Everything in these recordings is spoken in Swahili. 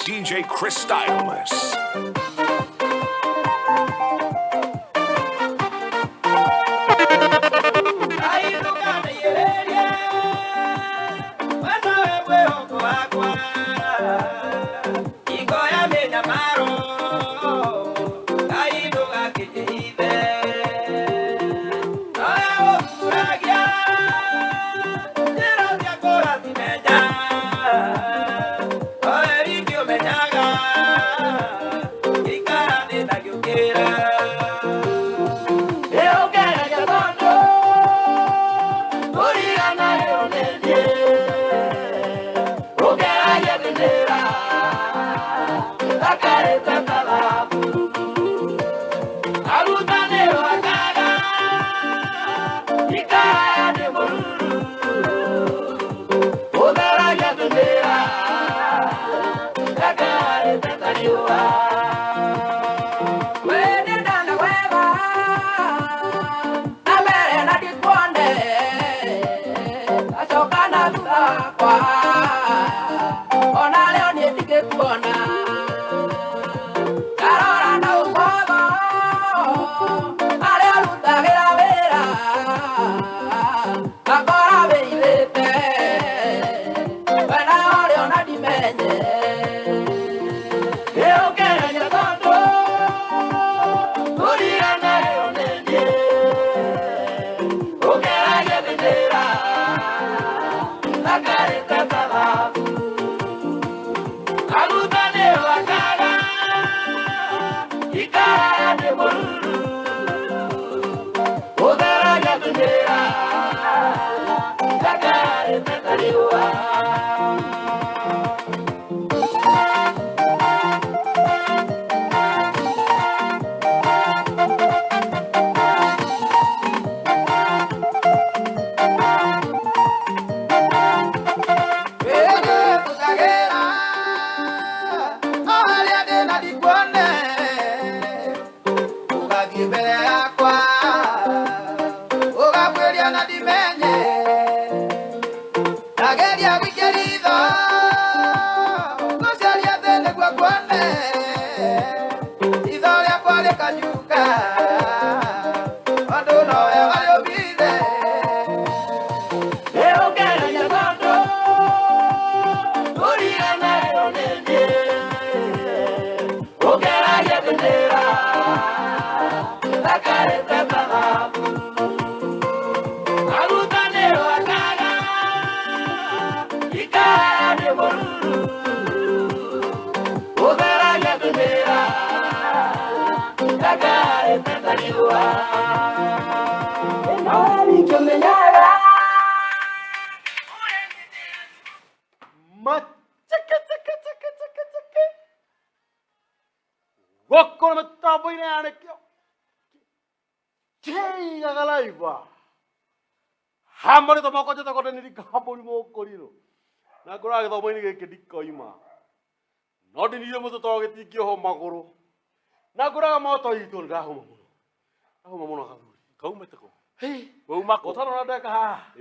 DJ Chris Stylus. Guku Mitambo ini Nikio Kiigaga live. Hamari to moko jota kode ni Kamburi moko riro. Na kora ke to mo ni ke dikoima. No di ni mo to to ke tikio ho magoro. Na kora mo to I to ga ho mo. Ho mo no Kamburi. Kau mete ko. Hey, wo mako. Otano na deka ha.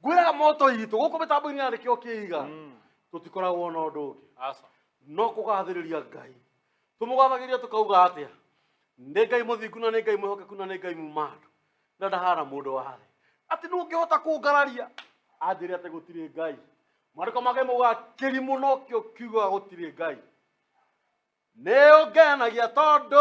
Gwira mo to I to Guku Mitambo ini Nikio Kiigaga. To tikora wono ndo. Asa. No ko ga thiriria Ngai. Tumugathagiria tukauga atia ngai muthingu na ngai muhokeku na ngai mumando na ndahara mundu wari ati nu ngihota kungararia anjire ati gutire ngai mariko make muga kiri muno kio kiuga gutire ngai ne ngenagia tondu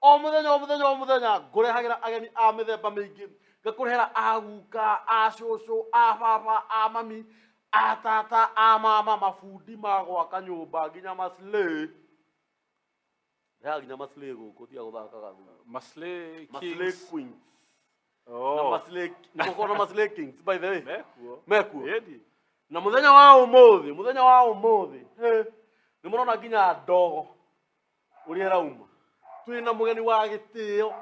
o muthenya ngurehagira ageni a mithemba mingi ngakurehera aguka a cucu a baba a mami atata amama mafundi magwaka nyumba nginya masle ya nginya masle guku tia guthakaga masle queen na masle niko na masle kings by the way mekuo edi na muthenya wa umuthi ni murona nginya ndogo uri rauma twina mugeni wa gitio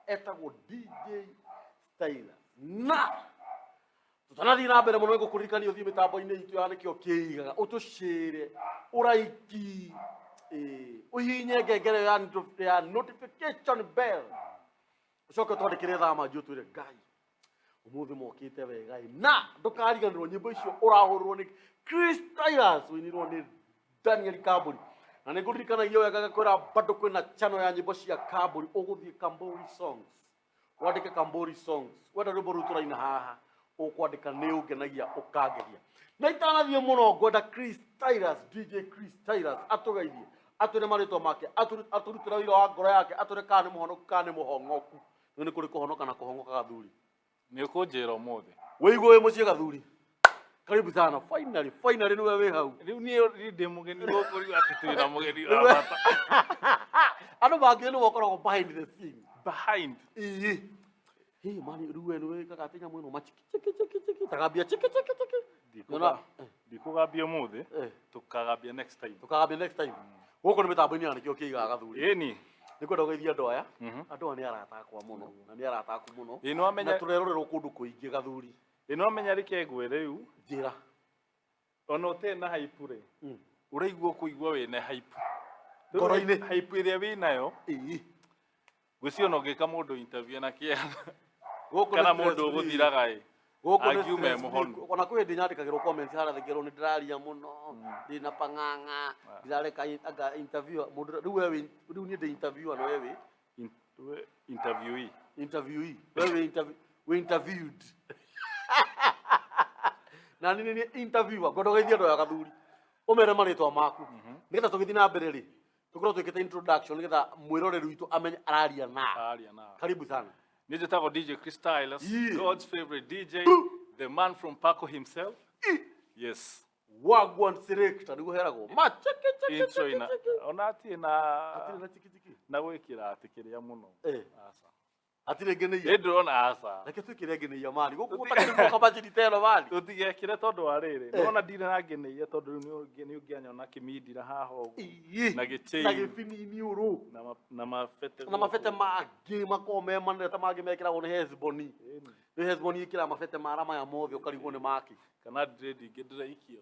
etagwo DJ Stylus na tutanathi na mbere muno ngukuririkania uthii mitambo-ini itu ya Nikio Kiigaga utucire uraiki uhinye ngengere ya notification bell ucoke twandikire thama njutwire Ngai umuthi mokite wega na ndukariganirwo nyimbo icio urahurwo ni Stylus winirwo ni Daniel Kamburi na niguririkanagia wega gakwira bado kwina channel ya nyimbo cia Kamburi uguthie Kamburi songs wandike Kamburi songs wenda rwimbo ru turaina haha ukwandika ni ungenagia ukangeria na itanathie muno ngwenda Stylus DJ Stylus atugeithie atwire maritwa make aturutira wira wa ngoro yake atwire kana muhonoku kana muhongoku ni kuri kuhonoka na kuhongoka gathuri ni ukunjira umuthi weigwo we mucie gathuri karibu sana finally niwe we hau riu ni ndi mugeni guku riu atitwira mugeni wa bata andu bangi ni bokoragwo behind the scene behind hey mani riu we niwe kagatinya mwino machiki tagabia chiki ndikugambia umuthi tukagambia next time guku ni mitambo-ini ya Nikio Kiigaga gathuri eni ni kwenda geithia andu aya andu aya ni arata akwa muno na ni arata aku muno ino amenya na turerorerwo kundu kuingi gathuri ino amenya rike ngwe riu njira ona uti na hype ri uraigua kuigua wene hype ngoro-ini hype iria winayo gwiciona ngika mundu interview na kia kana mundu guthiraga agiume muhonu ona kwi ndi nyandikagirwo comments hara thigirwo ni ndiraria muno ndina panganga ndirareka interview mundu riu ni ndi interview no wewe interviewee we interviewed na nini interviewer gondo geithia ndo ya gathuri umere maritwa maku nigetha tugithi na mbere ri tukorwo twikite introduction nigetha mwiroreri witu amenye araria na karibu sana ni njetago DJ Stylus, God's favorite DJ, the man from Paco himself. Yes. Wagwan selector nigo heragwo intro ina ona ati na gwikira atikiria muno asa atire ngeneia ndrona asa reke twikire ngeneia mani guku gutakiri kabajiri teno mani utigekire tondu wa riri nona ndire na ngeneia tondu ni ungianyona kimidira haha ugu na gichei na gibini uru na mafete mangi makome maneta mangi mekira ni hezboni ni hezboni ikira mafete marama ya mothe ukarigwo ni maki kana dread ngedira ikio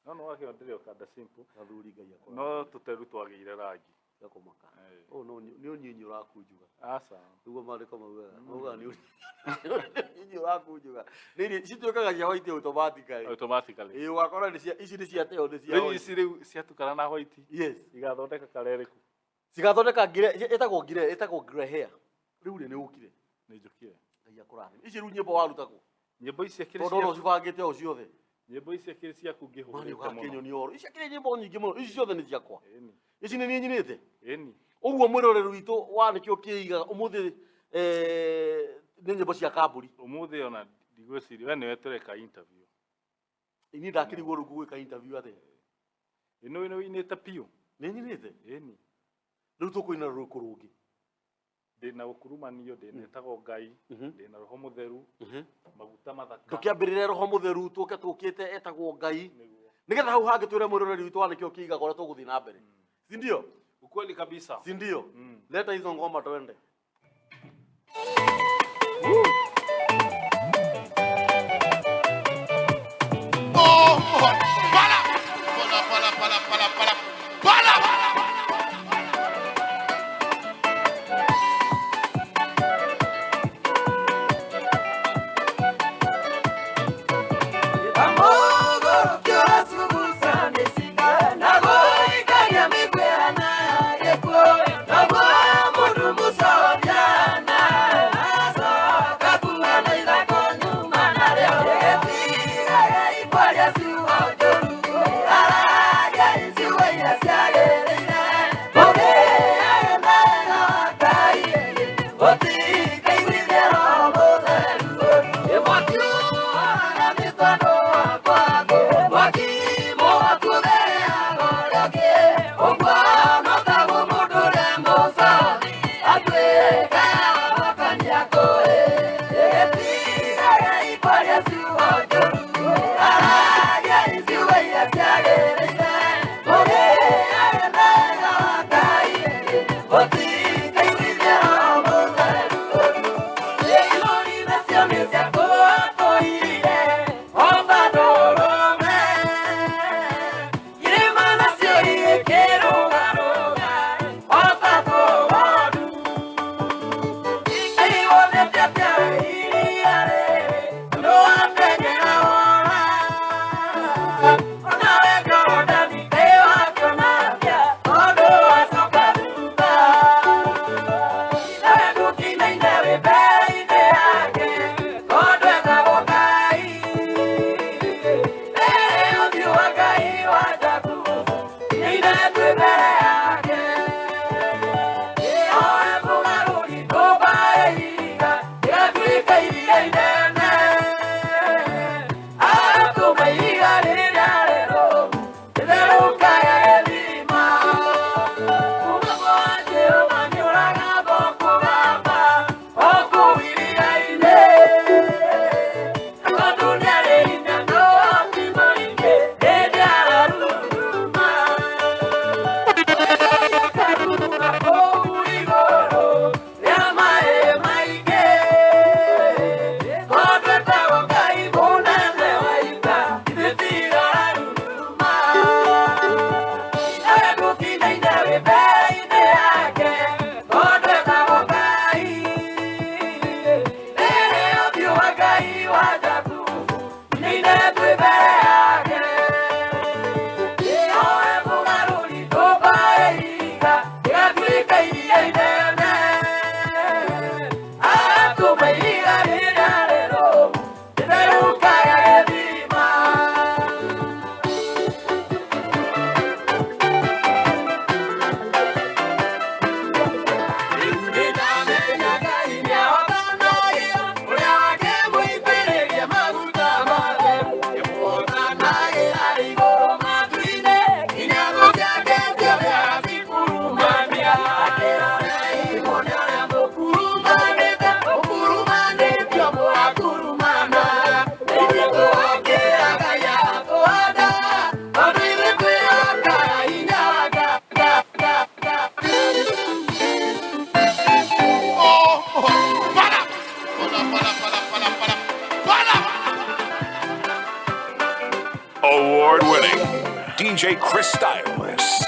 no wake ndire ukanda simple gathuri ngai akwa no tuteru twagire rangi gakomaka no ni unyinyi urakunjuga asa ugo mariko mauga ni unyinyi urakunjuga nini cituikaga cia white automatically wakora ni cia ici ni cia teo ni cia ici riu cia tukana na white yes igathondeka kareriku cigathondeka ngire etagwo grey hair riu ni ukire ni njukire ngai akurathi ici riu nyimbo warutagwo nyimbo ici akiri cia tondu cibangite o ciothe nyimbo ici akiri cia kungihurite muno Kenya ni oro ici akiri nyimbo nyingi muno ici ciothe ni ciakwa eni ici ni nyinite eni uguo mwiroreri witu wa Nikio Kiigaga umuthi ni nyimbo cia Kamburi umuthi ona ndigwiciria we niwe tureka interview ini ndakirigwo ru gwika interview ate ino inite pio ni nyinite eni riu tukuina ruku rungi ndina gukurumanio ndinetago ngai ndina roho mutheru maguta mathaka tukiambirire roho mutheru tukite etagwo ngai nigetha hau hangi twire mwiroreri witu wa Nikio Kiigaga ora tuguthi na mbere si ndio ukweli kabisa si ndio leta hizo ngoma twende winning DJ Chris Stylus.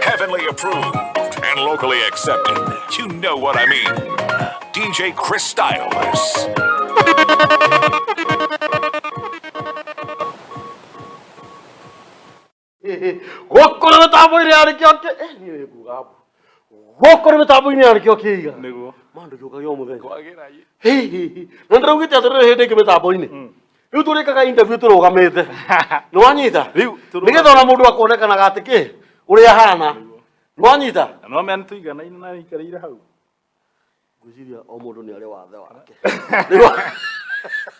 Heavenly approved and locally accepted. You know what I mean. DJ Chris Stylus. Guku Mitambo ni Nikio Kiigaga. Guku Mitambo ni Nikio Kiigaga. Niguo. Mandu yuka yo muthenya. Kwagira yi. Hey. Nandiraugite atirire hindi ingi Mitambo-ini. Riu turikaga interview turugamite. Ni wanyita? Riu nigetha ona mundu akonekanaga atiki uria hana. Ni wanyita? No men tuigana ina na ikarire hau. Ngwiciria o mundu ni ari wathe wake.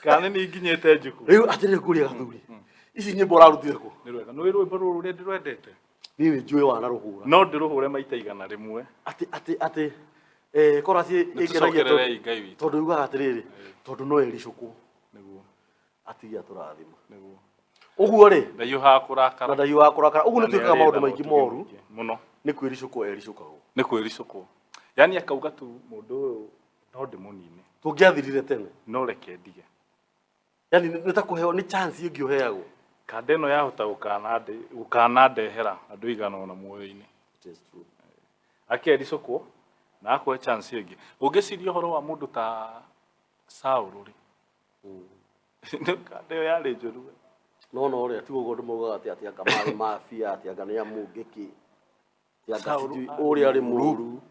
Kana ni nginyete njuku. Riu atirire kuria gathuri. Ici nyimbo urarutire ku? Ni rwega. No rwimbo ruru ria ndirwendete. Ni njui wana ruhura. No ndiruhure maita igana rimwe. Ati korasi igenagia tondu yugaga atiriri tondu no ericuku niguo atigia turathima niguo uguo ri ndaiuha kurakara na ndaiuha kurakara uguo ni twikaga maundu maingi moru muno ni kwiricuku ericukago ni kwiricuku yani akauga tu mundu uyu no ndimunine tungiathirire tene no reke ndige yani ni ta kuheo ni chance ingi uheagwo kande ino yahota gukana ndehera andu igana ona muoyo-ini akericuku na akwe chance ingi ungiciria horo wa mundu ta Saulu ri kande yari njuru no ri ati ugo ndumoga ati akamari mafia ati agania mungiki ya gasi uri ari muru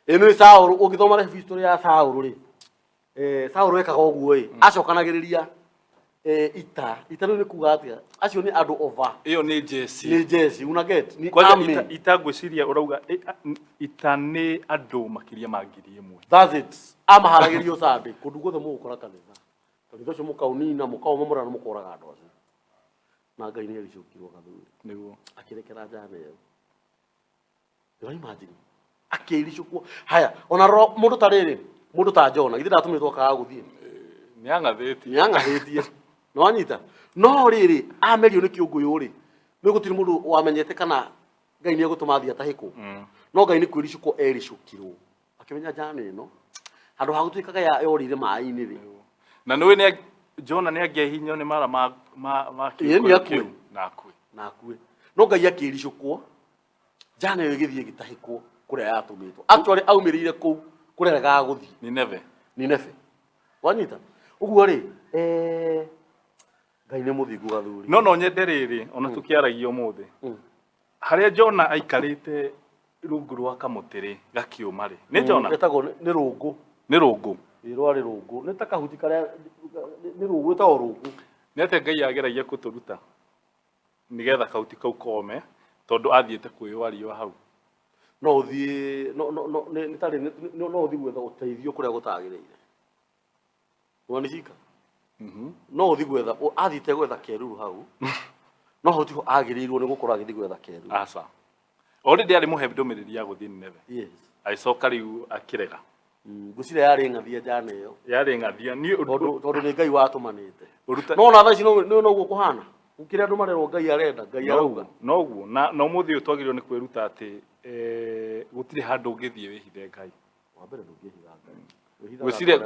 eno Saulu ugithoma history ya Saulu ri Saulu ekaga uguo acokanagiriria ita ni kuga atia acio ni andu over iyo ni jesi una get ni army ita gwiciria urauga ita ni andu makiria mangiri imwe that's it amaharagirio sabe kundu gothe mugukora kanitha kanitha cio mukaunina mukaumamura na mukoraga andu acio na Ngai ni ericukirwo gathuri niguo akirekera njane iyo yo imagine akiricukwo haya ona ro mundu ta riri mundu ta Jona ithe ndatumitwo kaga guthie ni angathetie no anyita no riri amerio ni kiunguyu ri Nĩ gũtirĩ mũndũ wamenyete kana Ngai nĩ egũtũma athiĩ atahĩkwo. No Ngai nĩ kwĩricũkwo ericũkirwo. Akĩmenya njana ĩno handũ ha gũtuĩkaga yorĩire maĩ-inĩ rĩ. Na nĩwe nĩ Jona nĩ angĩahinywo nĩ mara ma kĩu na akue. No Ngai akĩricũkwo njana ĩyo ĩgĩthiĩ ĩgĩtahĩkwo kũrĩa yatũmĩtwo. Actually aumĩrĩire kũu kũrĩa regaga gũthiĩ. Nineve. Wanyita. Ũguo rĩ Ngai nĩ mũthingu gathuri. No nyende rĩrĩ ona tũkĩaragia ũmũthĩ. Harĩa Jona aikarĩte rungu rwa kamũtĩ gakiũma rĩ. Nĩ Jona? Etagwo nĩ rũngũ. Nĩ rũngũ. Rwarĩ rũngũ. Nĩ ta kahuti karĩa nĩ rũngũ etagwo rũngũ. Nĩ atĩ Ngai ageragia gũtũruta nĩgetha kahuti kau kome tondũ athiĩte kwĩyũa riũa hau. No ũthiĩ no ũthiĩ gwetha ũteithio kũrĩa gũtagĩrĩire. Wanishika? No ũthiĩ gwetha athiĩte gwetha kĩruru hau. No hoti agĩrĩirwo nĩ gũkorwo agĩthiĩ gwetha kĩruru. Aca. Already arĩ mũhe ndũmĩrĩri ya gũthiĩ Nineve. Yes. Aicoka rĩu akĩrega. Ngũcira yarĩ ng'athia njana ĩyo. Yarĩ ng'athia tondũ nĩ Ngai watũmanĩte. No na thaa ici no ũguo kũhana. Ukĩrĩa andũ marerwo Ngai arenda, Ngai arauga. Noguo na ũmũthĩ twagĩrĩirwo nĩ kwĩruta atĩ gũtirĩ handũ ũngĩthiĩ wĩhithe Ngai. Wa mbere ndũngĩhitha Ngai. Gwĩciria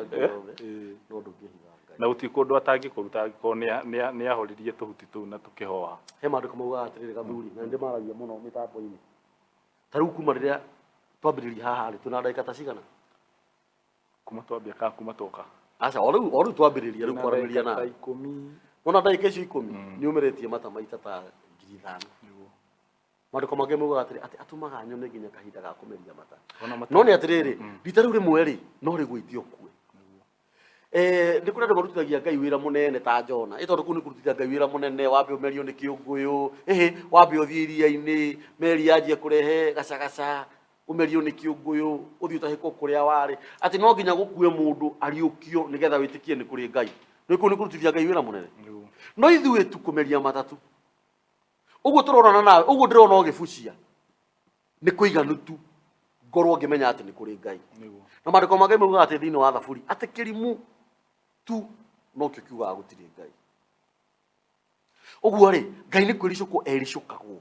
no ndũngĩhitha Ngai. Na gũtirĩ kũndũ atangĩkũruta angĩkorwo nĩ ahoririe tũhuti tũu na tũkĩhoha. He maandĩko maugaga atĩrĩrĩ gathuri na ndĩ maragia mũno mĩtambo-inĩ. Ta rĩu kuma rĩrĩa twambĩrĩria haha rĩ twĩna ndagĩka ta cigana? Kuma twambia kana kuma twoka? Aca o rĩu twambĩrĩria rĩu kwaranĩria na 10. Wona ndagĩka icio 10 nĩ ũmĩrĩtie mata maita ta 5,000. Maandĩko mangĩ maugaga atĩrĩ atĩ atũmaga nyone nginya kahinda ga kũmeria mata. No nĩ atĩrĩrĩ rita rĩu rĩmwe rĩ no rĩgũithio kue. Nĩ kũrĩ andũ marutithagia Ngai wĩra mũnene ta Jona. Tondũ kũu nĩ kũrutithia Ngai wĩra mũnene wambe ũmerio nĩ kĩũngũyũ. Wambe ũthiĩ iria-inĩ meri yanjie kũrehe gacagaca ũmerio nĩ kĩũngũyũ ũthiĩ ũtahĩkwo kũrĩa warĩ. Atĩ no nginya gũkue mũndũ ariũkio nĩgetha wĩtĩkie nĩ kũrĩ Ngai. Nĩ kũu nĩ kũrutithia Ngai wĩra mũnene. No ithuĩ tu kũmeria matatu. Ũguo tũrorana nawe, ũguo ndĩrona ũgĩbucia. Nĩ kũiganu tu ngorwo ngĩmenya atĩ nĩ kũrĩ Ngai. Na maandĩko mangĩ maugaga atĩ thĩinĩ wa Thaburi atĩ kĩrimũ tu no kĩo kiugaga gũtirĩ Ngai. Ũguo rĩ Ngai nĩ kwĩricũkwo ericũkagwo.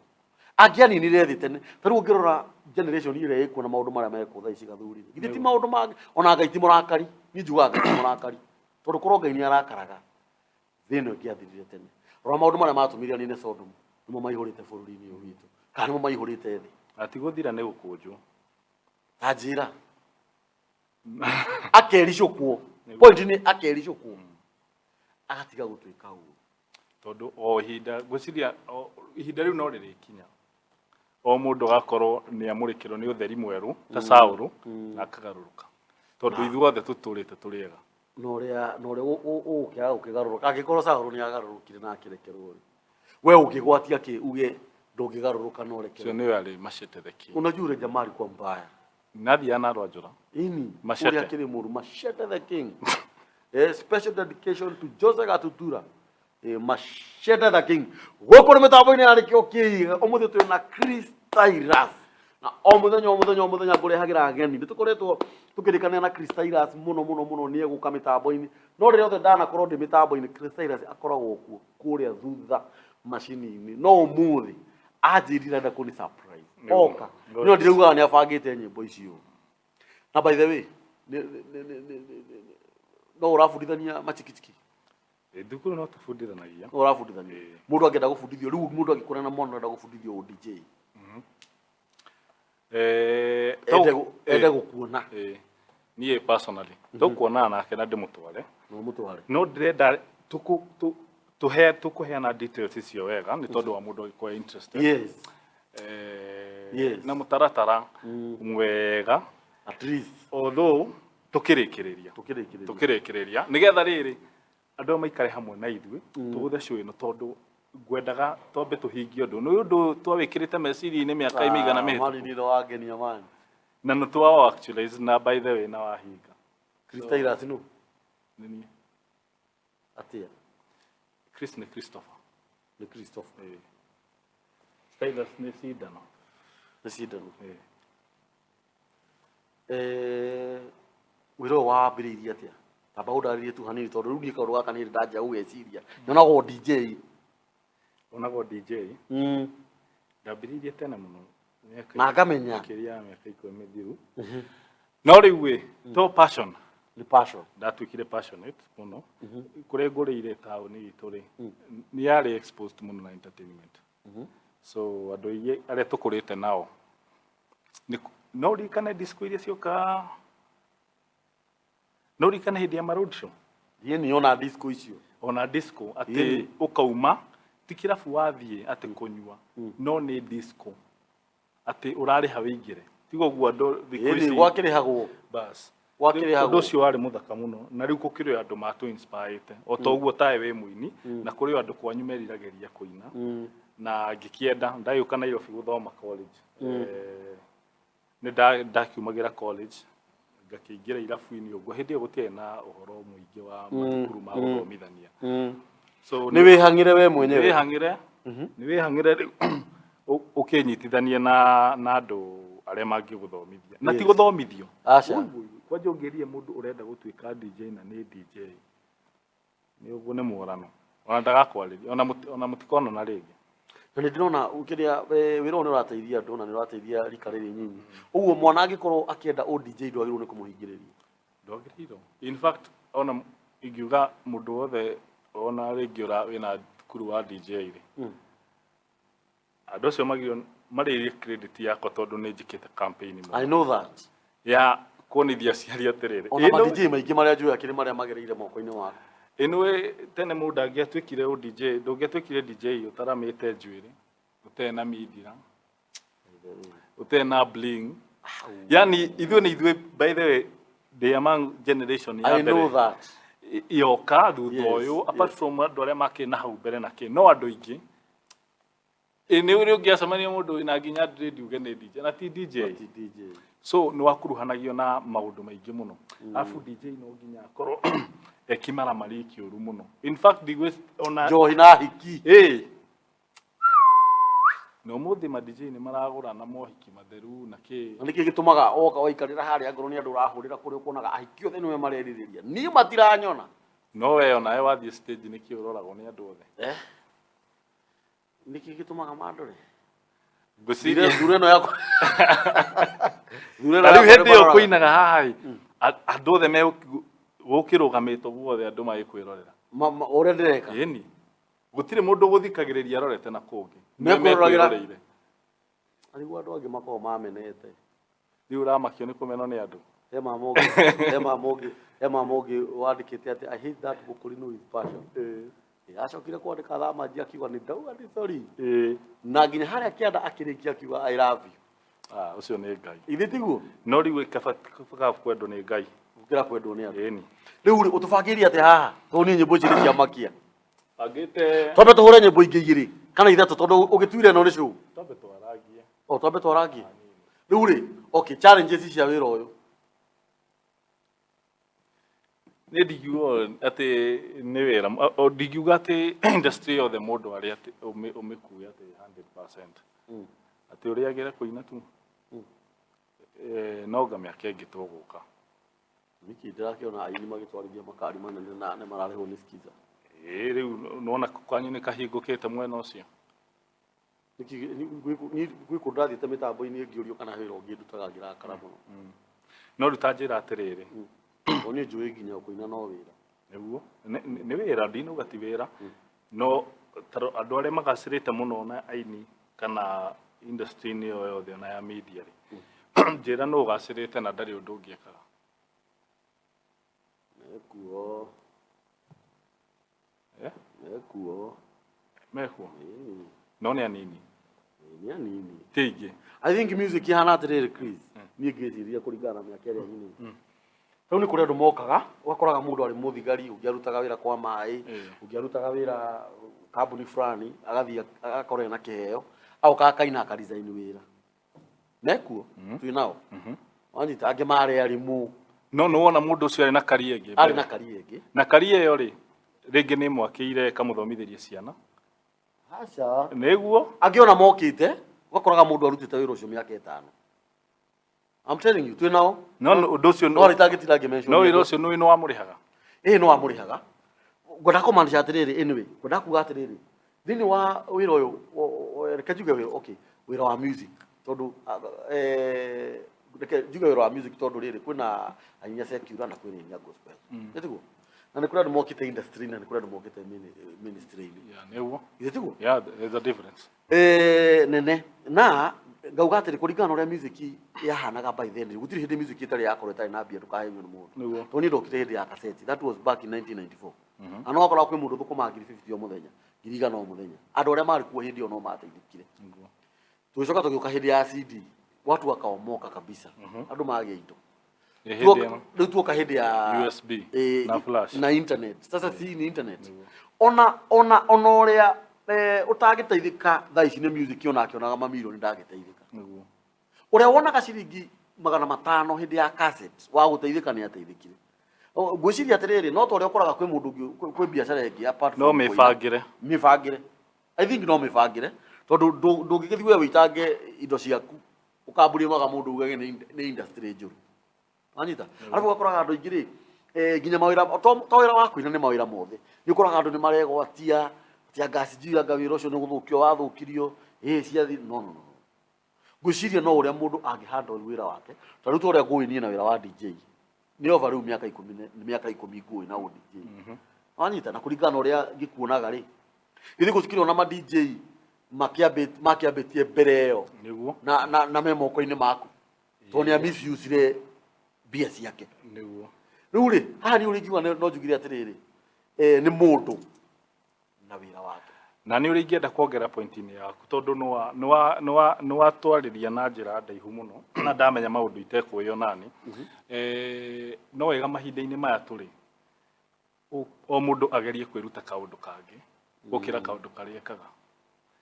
Angĩaninire thĩ tene. Ta rĩu ũngĩrora generation ĩrĩa ĩkuo na maũndũ marĩa mekwo thaa ici gathuri. Githĩ ti maũndũ mangĩ ona Ngai ti mũrakari. Niĩ njugaga Ngai ti mũrakari. Tondũ korwo Ngai nĩ arakaraga thĩ ĩno ĩngĩathirire tene. Rora maũndũ marĩa matũmire anine Sodom nĩmo maihũrĩte bũrũri-inĩ ũyũ witũ. Kana nĩmo maihũrĩte thĩ. Atigũthira nĩ gũkũnjwo. Ta njĩra. Akericũkwo. Point nĩ akericũkwo. Agatiga gũtuĩka ũũ. Tondũ o ihinda ngwĩciria ihinda rĩu no rĩrĩkinya. O mũndũ agakorwo nĩ amũrĩkĩrwo nĩ ũtheri mwerũ ta Saũlũ na akagarũrũka. Tondũ ithuothe tũtũrĩte tũrĩega. No ũrĩa ũgũkĩaga gũkĩgarũrũka. Angĩkorwo Saũlũ nĩ agarũrũkire na akĩrekerwo rĩ. We ũkĩgwatia kĩ uge ndũngĩgarũrũka na ũrekerwo. Cio nĩwe arĩ Machete the King. Unajua yule jamaa alikuwa mbaya. Nathia na Rwajora. Machete. Ule akili muru Machete the King. Special dedication to Joseph Atutura. Machete the King. Gũkũ nĩ mĩtambo-inĩ ya Nikio Kiigaga. Ũmũthĩ twĩ na Stylus. Na o mũthenya ngũrehagĩra ageni. Nĩ tũkoretwo tũkĩrĩkanĩra na Stylus mũno nĩ egũka mĩtambo-inĩ. No rĩrĩa othe ndanakorwo ndĩ mĩtambo-inĩ Stylus akoragwo kuo kũrĩa thutha macini-inĩ. No ũmũthĩ anjĩrire enda kũni surprise. Oka. No ndiraugaga nĩ abangĩte nyĩmbo icio. Na by the way no ũrabundithania machikitiki. Thukuru no tũbundithanagia. Ũrabundithania. Mũndũ angĩenda gũbundithio rĩu mũndũ angĩkorwo na mwana enda gũbundithio DJ. Ende gũkuona. Niĩ personally tũkuonana nake na ndĩmũtware. No ndĩrenda tũkũheana details icio wega nĩ tondũ wa mũndũ angĩkorwo interested. Yes. Na mũtaratara mwega at least although tũkĩrĩkĩrĩria nĩgetha rĩrĩ andũ maikare hamwe na ithuĩ tũgũthe show ĩno tondũ ngwendaga twambe tũhingie ũndũ nĩ ũndũ twawĩkĩrĩte meciria-inĩ mĩaka mĩigana mĩhĩtũku na nĩ twa actualize na by the way na wahinga. Stylus no nĩ niĩ atia Chris nĩ Christopher. Stylus nĩ Cindano. Wĩra wambĩrĩirie atĩa? Tamba ũndarĩrie tu hanini tondũ rĩu niĩ kaũndũ gaka nĩ ndanjia gũgeciria. Nyonago DJ. onago DJ ndambiririe tene muno na ngamenya kiria miaka 10 mithiru no riu we to passion ni passion ndatwikire passionate muno kure ngurire tauni itu ri ni yari exposed muno na entertainment so andu aige aria tukurite nao no rikane disco iria cioka no rikane hindi ya road show ye ni ona disco icio ona disco ati ukauma tikirafu wathie ati kunyua no ni disco ati urari hawingire tigo guo andu thikũ ici gwakirihagwo bas gwakirihagwo undu ucio wari muthaka muno na riu kukiri andu matu inspirete o to guo tae we muini na kuri andu kwanyu merirageria kuina na ngikienda ndayuka Nairobi guthoma college ni ndakiumagira college ngakiingira irafu-ini uguo hindi iyo gutie na uhoro muingi wa mathukuru ma guthomithania so ni wihangire we mwenyewe ni wihangire ukinyitithania na andu aria mangiguthomithia na ti guthomithio kwanja ungerie mundu urenda gutwika DJ na ni DJ ni uguo ni murano ona ndagakwariria ona mutikona na ringi ni ndinona ukiria wira ni urateithia andu na ni urateithia rika riri nyinyi uguo mwana angikorwo akienda o DJ ndwagirwo ni kumuhingiriria ndwagiriro in fact ona ingiuga mundu wothe ona ringi wina thukuru wa DJ ri andu acio magirwo maririe credit yakwa tondu ni njikite campaign mo I know that ya kuonithia ciari atiriri ona ma DJ maingi maria njui akiri maria magereire moko-ini wako inwe tene mundu angiatwikire o DJ ndungiatwikire DJ utaramite njwiri utena midira utena bling yani ithuĩ by the way the among generation ya I know that yoka thutha uyu apart from andu aria makina hau mbere na ki no andu ingi ni uri ungiacemania mundu ina nginya ndiuge ni DJ na ti DJ so ni wakuruhanagio na maundu maingi muno afu DJ no nginya korwo ekimara mariki uru muno in fact digwe ona johi na hiki no muthi ma DJ ni maragura na mohiki matheru na ki niki gitumaga oka waikarira haria ngoro ni andu urahurira kuri ukuonaga ahiki othe niwe mareririria ni matiranyona no we ona we wathie stage niki uroragwo ni andu othe niki gitumaga mandore ngusire dure no yako dure na hindi yo kuinaga haha andu othe me gukirugamitwo guothe andu magikwirorera ore ndireka yeni gutire mundu guthikagiriria rorete na kungi mekwiroragera arigu andu angi makao mamenete riu ramakio ni kumeno ni andu ema mogi wandikite ati I hate that Bukurino with passion acokire kwandika thama njia kiuga ni ndauga ni sorry na nginya haria kianda akirikia kiuga I love you ucio ni ngai ithi tiguo no riu ikabaka kwendo ni ngai ukira kwendo ni andu yeni riu utubangiria ati haha to ni nyimbo ciri cia makia agite twambe tuhure nyimbo ingi igiri kana ithatu tondu ugituire no ni show twambe twaragie twambe twaragie riu ri okay challenges cia wira uyu ni ndigiuga ati ni wira ndigiuga ati industry of the mundu ari ati umikuya ati 100% ati uri agire kuina tu no ga miaka ingi tuguka niki ndirakiona aini magitwarithia makari manene na ne mararehwo ni skiza riu nona kwanyu ni kahingukite mwena ucio niki gwiku ndathiite mitambo-ini ngiurio kana wira ungi ndutaga ngirakara muno no rutanjira atiriri oni njui nginya kuina no wira niguo ni wira ndino gati wira no andu aria magacirite muno na aini kana industry ni yo yothe na ya media ri njira no gacirite na ndari undu ungiekaga nekuo mekuo no ni anini teige I think music ihana atiriri Chris ni ngiciria kuringana na miaka iria nyini riu ni kuri andu mokaga ugakoraga mundu ari muthigari ungiarutaga wira kwa mai ungiarutaga wira kambuni fulani agathia agakorwo na kiheo au kaina ka design wira nekuo tu nao wani tange mare arimu no wona mundu ucio ari na career ingi na career yo ri ringi ni mwakire kamuthomithirie ciana acha neguo angiona mokite ugakoraga mundu arutite wira ucio miaka 5 I'm telling you tu nao no undu ucio no ritagitira ngimension no wira ucio no wamurihaga no wamurihaga ngoda command atiriri anyway ngoda kuga atiriri thini wa wira uyu reke njuge wira okay wira wa music tondu reke njuge wira wa music tondu riri kwina ahinya secular na kwina ahinya gospel etiguo na ni kuri andu mokite industry na ni kuri andu mokite ministry neguo etiguo there's a difference nene na ngauga atiri kuringana uria music yahanaga by then gutiri hindi music itari yakorwo itari na mbia tukahe mundu to ni ndokire hindi ya cassette that was back in 1994 ano akora kwi mundu thukuma ngiri 50 o muthenya ngiri igana o muthenya andu aria mari kuo hindi o no mateithikire tucoka tugiuka hindi ya CD watu wakaomoka kabisa andu magia indo riu tuoka hindi ya USB na flash na internet sasa si ni internet ona uria utagiteithika thaa ici ni music onakionaga mamilioni ndagiteithika niguo uria wonaga ciringi 500 hindi ya cassette wa guteithika ni ateithikire ngwiciria atiriri no to uria ukoraga kwi mundu kwi biacara ingi apart no mifangire I think no mifangire tondu ndungigithii we witange indo ciaku ukamburi maga mundu ugage ni industry njuru anyita arabu ukoraga andu ingi ri nginya mawira to wira wa kuina ni mawira mothe ni ukoraga andu ni maregwatia tia gasi juu ya gawiro ucio ni guthukio wathukirio ciathi no ngwiciria no uria mundu angihandle wira wake tariu to uria ngui ni na wira wa DJ ni over riu miaka 10 ngui na DJ anyita na kuringana uria ngikuonaga ri ithi gutikire ona ma DJ makiabetie mbere yo niguo na memoko-ini maku to ni misuse bia ciake niguo riu ri haha ni uri ngiuga no njugire atiriri ni mundu na wira wake na ni uri ngienda kuongera point-ini yaku tondu no watwariria na njira ndaihu muno na ndamenya maundu itekuyo nani no wega mahinda-ini maya turi o mundu agerie kwiruta kaundu kangi gukira kaundu karia kaga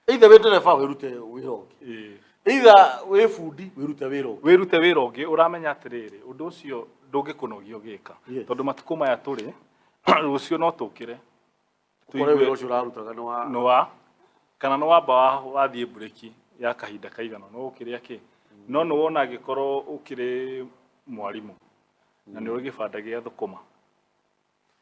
either we ndereba wirute wira ungi either we fundi wirute wira ungi uramenya atiriri undu ucio ndungikunogia ugika tondu matuko maya turi rucio no tukire tuigwe wira ucio urarutaga no wa kana no wamba wathie break ya kahinda kaigana no ukiria ki no no wona gikorwo ukiri mwarimu na ni urigibanda gia thukuma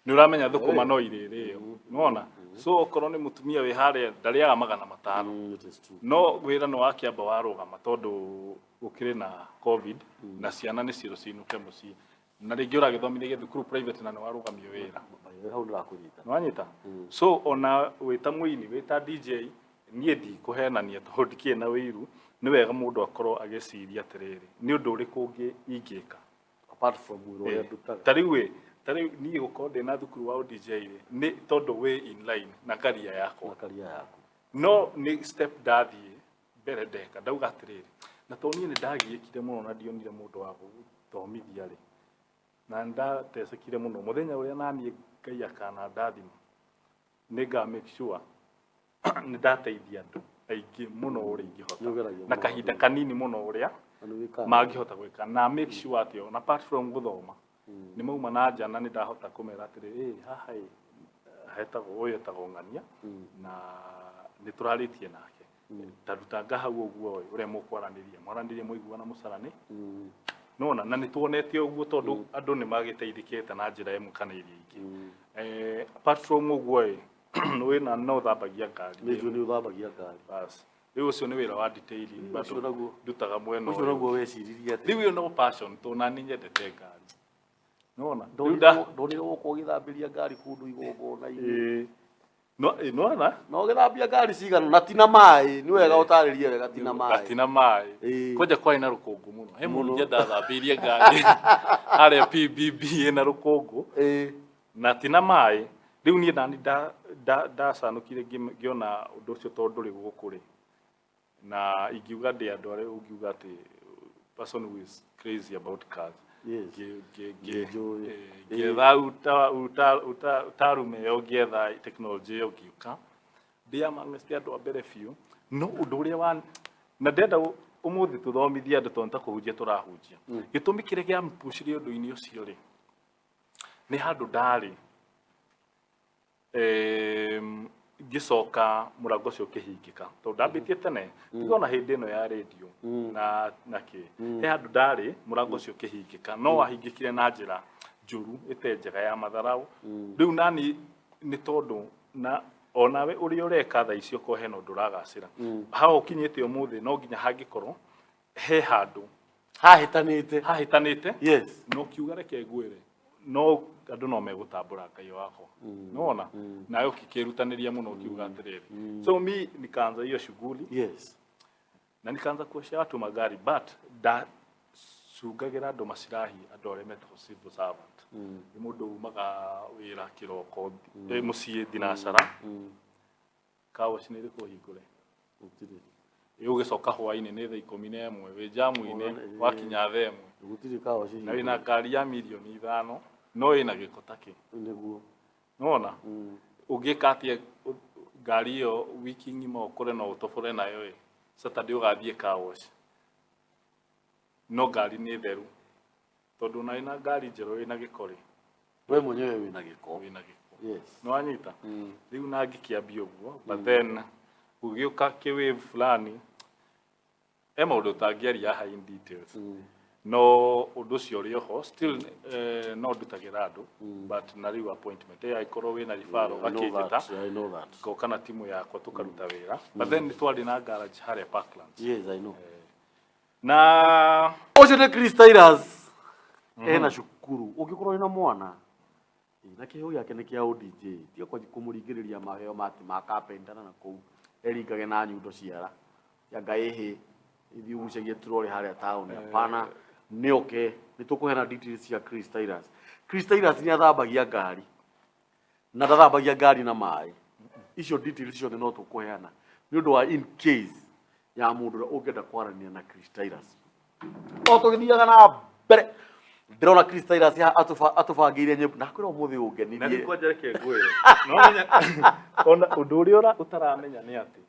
ni uramenya thukuma no iririyo nona so okorwo ni mutumia wi haria ndariaga 500 no wira no wakiamba warugama tondu ukiri na covid na ciana ni ciro cinuke mucii na ringi uragithomithia thukuru private na ni warugamio wira hau ndirakunyita nwanyita so ona wita muini wita DJ nie ndi kuhenania tondu ndikie na wiru ni wega mundu akorwo agiciria atiriri ni undu uriku ungi ingika apart from wiro uria ndutaga tari ni gukorwo ndina thukuru wa DJ ni tondu we in line na career yako no ni step ndathie mbere ndeka ndauga atiriri na to nie ni ndagiikire muno na ndionire mundu wa guthomithia ri na ndatecekire muno muthenya uria nani Ngai akana ndathima niga make sure ni ndateithia andu aingi muno uri ingihota na kahinda kanini muno uria mangihota gwika na make sure atio na apart from guthoma ni mauma na njana ni ndahota kumera atiri haha hetago uyu etago ngania na ni turaritie nake tarutanga hau uguo uria mukwaraniria mwaranirie muiguana mucarani nona na nituonete uguo tondu andu ni magiteithikite na njira imwe kana iria ingi apart from uguo we na no thambagia ngari ni uthambagia ngari bas riu ucio ni wira wa detailing ucio naguo ndutaga mwena ucio naguo weciririe ati riu no passion to na ni nyendete ngari nona ndonire guko githambiria ngari kundu igongona no githambia ngari cigana na tina mai ni wega utaririe wega tina mai koja kwa ina rukungu muno he mundu njenda thambirie ngari aria PBB ina rukungu na tina mai riu ni nani da sanukire ngiona undu ucio tondu ri guku ri na ingiuga ndi andu aria ungiuga ati person who is crazy about cars getha utarume yo getha technology yo giuka ndia mangesti andu ambere fiu no undu uria wa na ndenda umuthi tuthomithia andu tonta kuhunjia turahunjia gitumi kire gia mpushire undu-ini ucio ri ni handu ndari gicoka murango cio kihingika to ndambitie tene tigona hindi no ya radio na ki he handu ndari murango cio kihingika no wahingikire na njira njuru ite njega ya matharau riu nani ni tondu na onawe uri ureka tha icio ko heno nduragacira ha ukinyite umuthi no nginya hangikorwo he handu hahitanite yes no kiuga reke ngwire no andu no megutambura Ngai wako nona nayo kikirutaniria muno kiuga atiriri so mi nikaanza hiyo shughuli yes na nikaanza kuoshia watu magari but da sugagira andu macirahi andu arĩa metagwo civil servant ni mundu umaga wira kiroko muciĩ thinacara kawash nĩ rĩkũ hingũre ugicoka hwainĩ nĩ thaa 11 wĩ jamu-inĩ wakinya thaa 1 gutiri kawash na wĩna ngari ya milioni 5 no wĩna gĩko ta kĩ nĩguo nona ũngĩka atĩa ngari ĩyo wiki ng'ima ũkore no ũtobore nayo ĩ Saturday ũgathiĩ kawash no ngari nĩ theru tondu na ina ngari njerũ ĩna gĩkori we mwenyewe wĩna gĩko yes no anyita riu na ngĩkĩambia ũguo but then ũgĩũka kĩwave fulani maũndũ ũtangĩaria haha in details no ũndũ ũcio ũrĩ oho still no ndutagĩra andũ but na rĩu appointment ikorwo wĩna ribaro gakĩnjĩta ngoka na timu yakwa tũkaruta wĩra but then nĩ twarĩ na garage harĩa Parklands yes I know na ũcio nĩ Stylus ena cukuru ũngĩkorwo wĩna mwana na kĩheo gĩake nĩ kĩa DJ tiga kũmũringĩrĩria maheo ma carpenter na kũu eringage na nyundo ciara ya Ngai ithiĩ ũgucagie troli harĩa taũni hapana nĩ okay nĩ tũkũheana details cia Stylus nĩ athambagia ngari na ndathambagia ngari na maĩ icio details ciothe no tũkũheana nĩ ũndũ wa in case ya mũndũ ũrĩa ũngĩenda kwarania na Stylus o tũgĩthiaga na mbere ndĩrona Stylus atũbangĩire nyĩmbo na kwĩra ũmũthĩ ũngenirie na nĩ kwanja reke ngwĩre no menya ona ũndũ ũrĩa ũtaramenya nĩ atĩ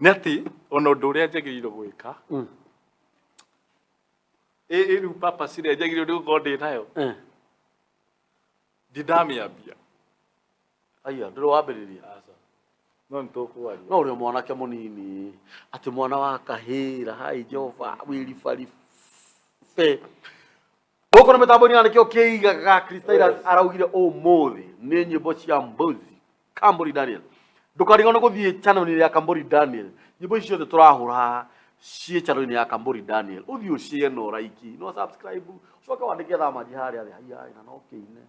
nĩ atĩ ona ũndũ ũrĩa njagĩrĩirwo gwĩka rĩu purpose ĩrĩa njagĩrĩirwo nĩ gũkorwo ndĩ nayo ndamĩambia aya ndĩrĩ wambĩrĩria no nĩ tũkwaria no ũrĩa mwanake mũnini atĩ mwana wa kahĩra hai Jehova wĩribaribe gũkũ nĩ mĩtambo-inĩ ya Nikio Kiigaga Stylus araugire ũmũthĩ nĩ nyĩmbo cia mbuzi Kamburi Daniel ndũkariganĩrwo nĩ gũthiĩ channel-inĩ ya Kamburi Daniel nyĩmbo icio ciothe tũrahũra ciĩ channel-inĩ ya Kamburi Daniel ũthiĩ ũciĩ no like no subscribe ucoke wandĩke thamaji harĩa thĩ hai na no kĩine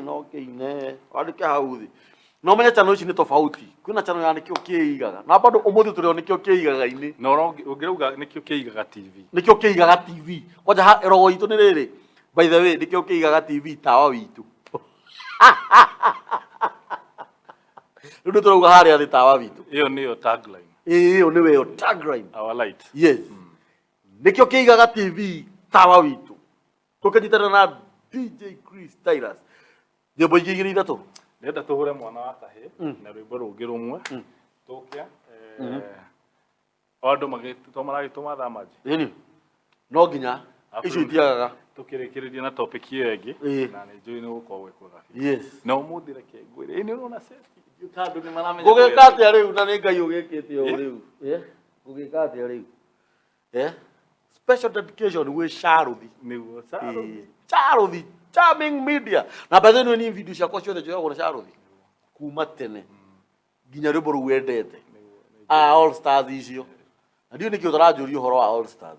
no kĩine wandĩke hau thĩ no menye channel ici nĩ tofauti kwĩna channel ya Nikio Kiigaga na bado ũmũthĩ tũrĩ o Nikio Kiigaga-inĩ no ũngĩrauga Nikio Kiigaga TV Nikio Kiigaga TV kwanja rogo itũ nĩ rĩrĩ by the way Nikio Kiigaga TV tawa witũ ndio tũrauga harĩa thĩ tawa witũ iyo nĩyo tagline iyo nĩyo tagline our light yes Nikio Kiigaga TV tawa witũ tũkanyitana na DJ Stylus nyĩmbo igĩrĩ ithatũ nenda tũhure mwana wa kahĩ na rwĩmbo rũngĩ rũmwe tũkia andũ maragĩtũma thamaji ĩni no nginya icio itiagaga tũkĩrĩkĩrĩria na topic ĩyo ĩngĩ na nĩ njũĩ nĩ gũkorwo gwĩkwega yes na ũmũthĩ reke ngwĩre nĩ ũrona selfie tandũ nĩ maramenya gũgĩka atĩa rĩu na nĩ Ngai ũgĩkĩte o rĩu gũgĩka atĩa rĩu special dedication gwĩ Sharuthi nĩguo Sharuthi Charming Media na by the way ni video ciakwa ciothe njoyagwo na Sharuthi kuma tene nginya rwĩmbo rũu wendete All Stars icio na ndiũ nĩkĩo tũranjũria ũhoro wa All Stars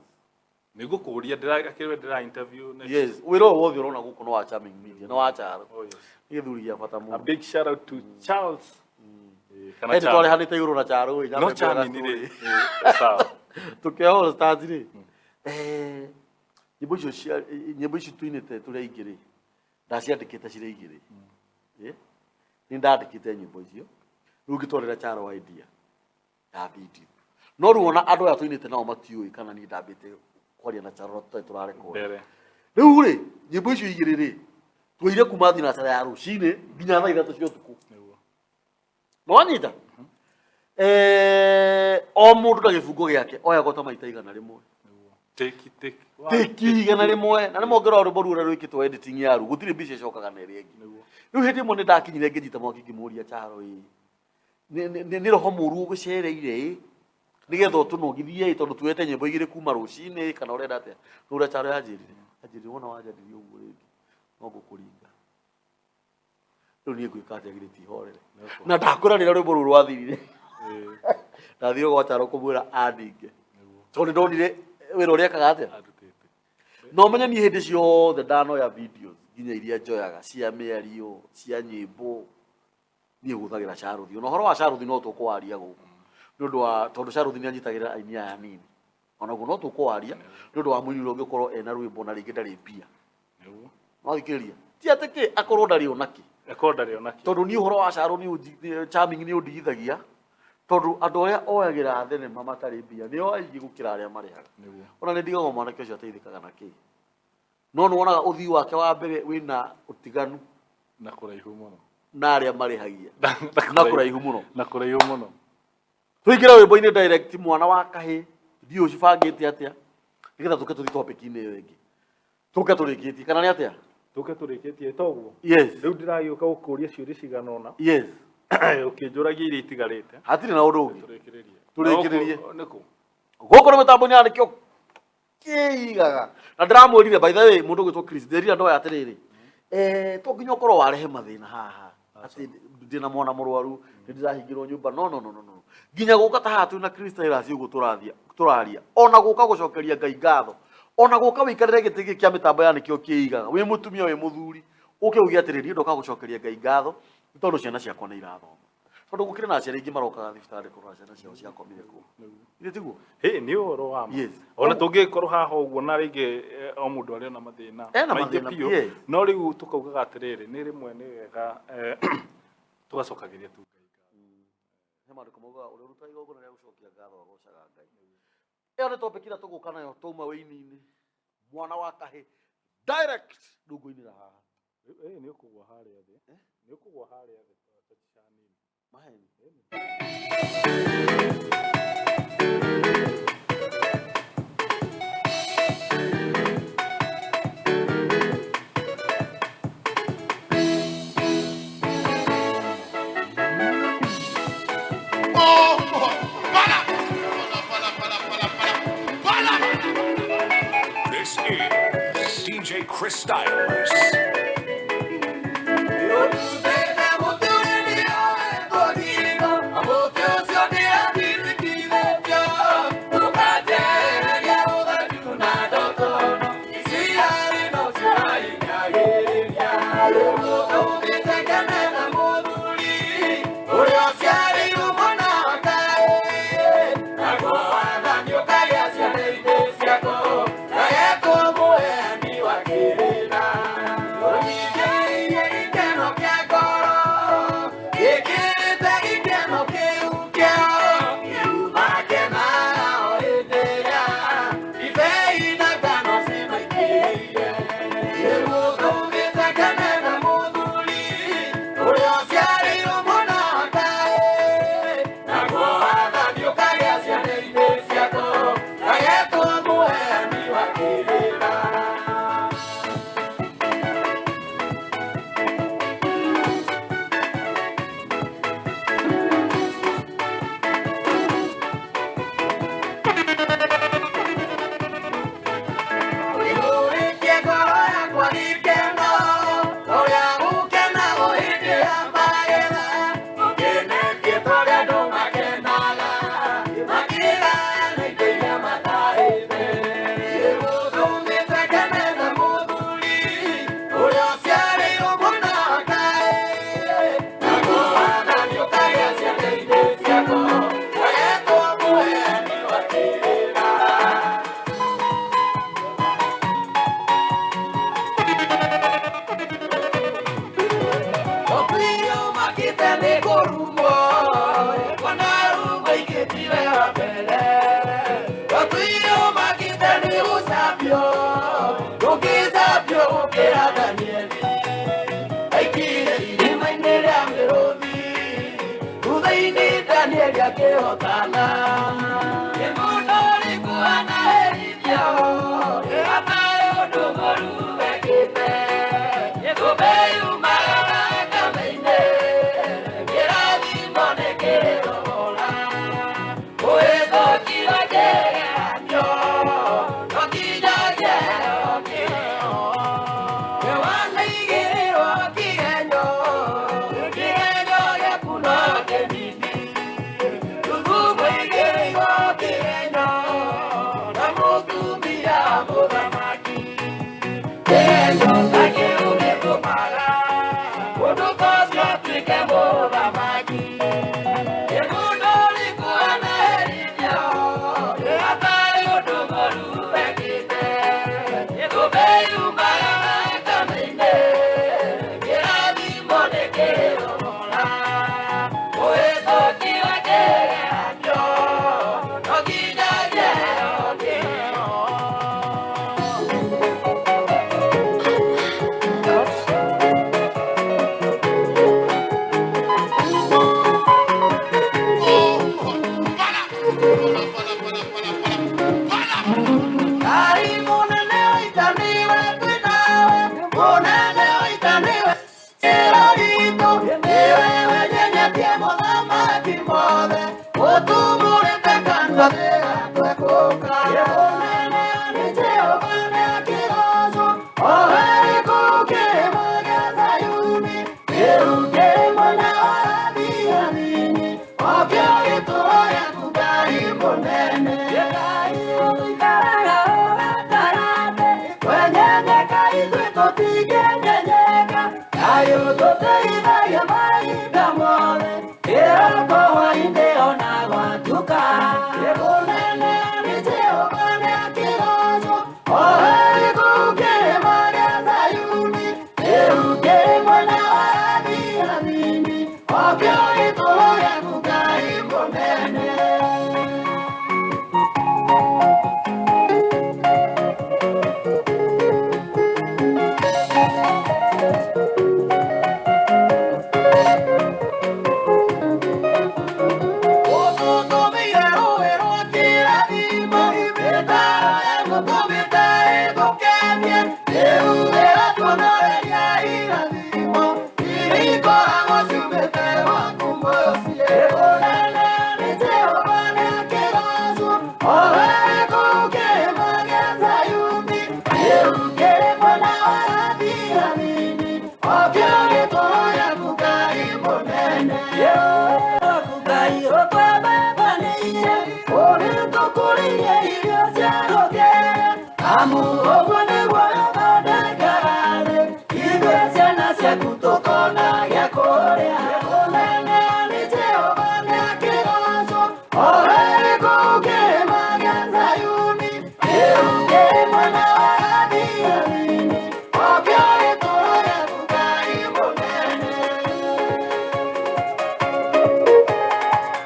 nĩngũkũria ndĩra interview yes wĩra wothe ũrona gũkũ no wa Charming Media no wa Charo nĩ gĩthuri gĩa bata mũno a big shout out to Charles kana twarĩ hanĩte igũrũ na Charo ĩ no Charlie nĩ sawa tũkĩa All Stars rĩ nyĩmbo icio tuinĩte tũrĩa ingĩ ndaciandĩkĩte cirĩ igĩrĩ nĩ ndandĩkĩte nyĩmbo icio rĩu ngĩtwarĩra Charo idea ya video no rĩu ona andũ aya tuinĩte nao matiũĩ kana niĩ ndambĩte kwaria na Charo tũrarekoda rĩu rĩ nyĩmbo icio igĩrĩ rĩ tuoire kuma thinacara ya rũcinĩ nginya thaa 3 cia ũtukũ no wanyita o mũndũ na gĩbungo gĩake oya gota maita igana rĩmwe teki igana rĩmwe na nĩ mongerera rwĩmbo rũu ũrĩa rwĩkĩtwo editing ya rũu gũtirĩ mbica icokaga na ĩrĩa ĩngĩ rĩu hĩndĩ ĩmwe nĩ ndakinyire ngĩnyita mwaki ngĩmũria Charo nĩ roho mũru ũgũcereire nĩgetha ũtũnogithie tondũ tuwete nyĩmbo igĩrĩ kuma rũcinĩ kana ũrenda atĩa rũrĩa Charo yanjĩrire wona wanjadirie ũguo rĩngĩ no gukuringa riu nie gwika atia giriti horere na ndakura rira rwimbo ruru rwathirire ndathire gwa Charo kumwira andinge tondu ndonire wira uria kaga atia no menye ni hindi ciothe ndanoya videos nginya iria njoyaga cia mĩario cia nyĩmbo niĩ hũthagĩra Charuthi ona ũhoro wa Charuthi no tũkwaria gũkũ nĩ ũndũ wa tondũ Charuthi nĩ anyitagĩrĩra aini aya anini onaguo no tũkwaria nĩ ũndũ wa mũini ũrĩa ũngĩkorwo ena rwĩmbo na rĩngĩ ndarĩ mbia wathikĩrĩria ti atĩ kĩ akorwo ndarĩ onakĩ tondũ niĩ ũhoro wa Charming nĩ ũndigithagia tondu andu aria oyagĩra thenema matarĩ mbia nĩo aingĩ gũkĩra arĩa marĩhaga ona nĩ ndigagwo mwanake ũcio ateithĩkaga na kĩ no nĩ wonaga ũthii wake wa mbere wĩna ũtiganu na kũraihu mũno na arĩa marĩhagia na kũraihu mũno tũingĩra wĩmbo-inĩ direct mwana wa kahĩ ndiũ cibangĩte atĩa nĩgetha tũke tũthiĩ topic-inĩ ĩyo ĩngĩ tũke tũrĩkĩtie kana nĩ atĩa tũke tũrĩkĩtie toguo yes rĩu ndĩragĩũka gũkũria ciũria cigana ũna yes ũkĩnjũragia iria itigarĩte hatirĩ na ũndũ ũngĩ tũrĩkĩrĩrie nĩkũ gũkũ nĩ mĩtambo-inĩ ya Nikio Kiigaga na ndĩramwĩrire by the way mũndũ gwĩtwo Chris ndĩrire ndoya atĩrĩrĩ to nginya ũkorwo warehe mathĩna haha atĩ ndĩna mwana mũrwaru nĩ ndĩrahingĩrwo nyũmba no nginya gũka ta haha twĩna Chris Stylus ũguo tũraria ona gũka gũcokeria Ngai ngatho ona gũka wĩikarĩre gĩtĩ gĩkĩ kĩa mĩtambo ya Nikio Kiigaga wĩ mũtumia wĩ mũthuri ũke uge atĩrĩrĩ ndoka gũcokeria Ngai ngatho nĩ tondũ ciana ciakwa nĩ irathoma tondu gukire na aciari aingĩ marokaga thibitarĩ kũrora ciana ciao ciakomire kũ ithĩ tiguo nĩ ũhoro wa ma ona tũngĩkorwo haha ũguo na rĩngĩ o mũndũ arĩ na mathĩna maingĩ biũ no rĩu tũkaugaga atĩrĩrĩ nĩ rĩmwe nĩ wega tũgacokagĩria tu Ngai he maandĩko maugaga ũrĩa ũrutaga igongona rĩa gũcokia ngatho agocaga Ngai ĩyo nĩ topic ĩrĩa tũgũka nayo twauma wĩini-inĩ mwana wa kahĩ direct ndungu-inĩ haha nĩ ũkũgwa harĩa thĩ maheni This is DJ Chris Stylus.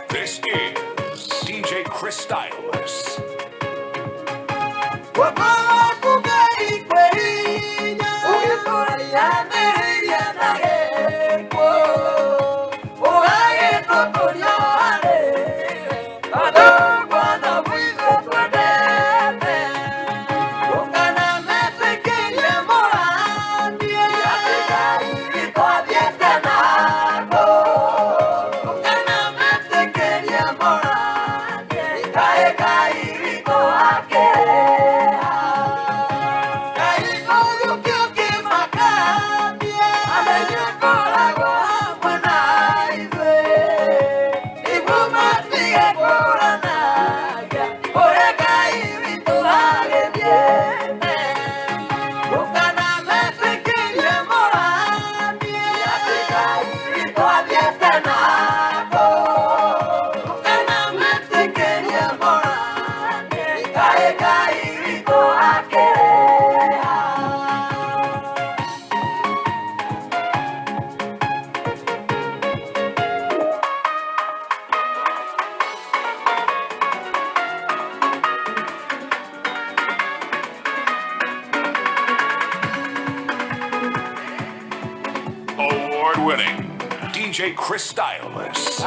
This is DJ Chris Stylus. Award-winning DJ Chris Stylus.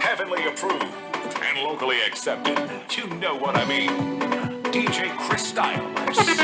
Heavenly approved and locally accepted. You know what I mean. DJ Chris Stylus.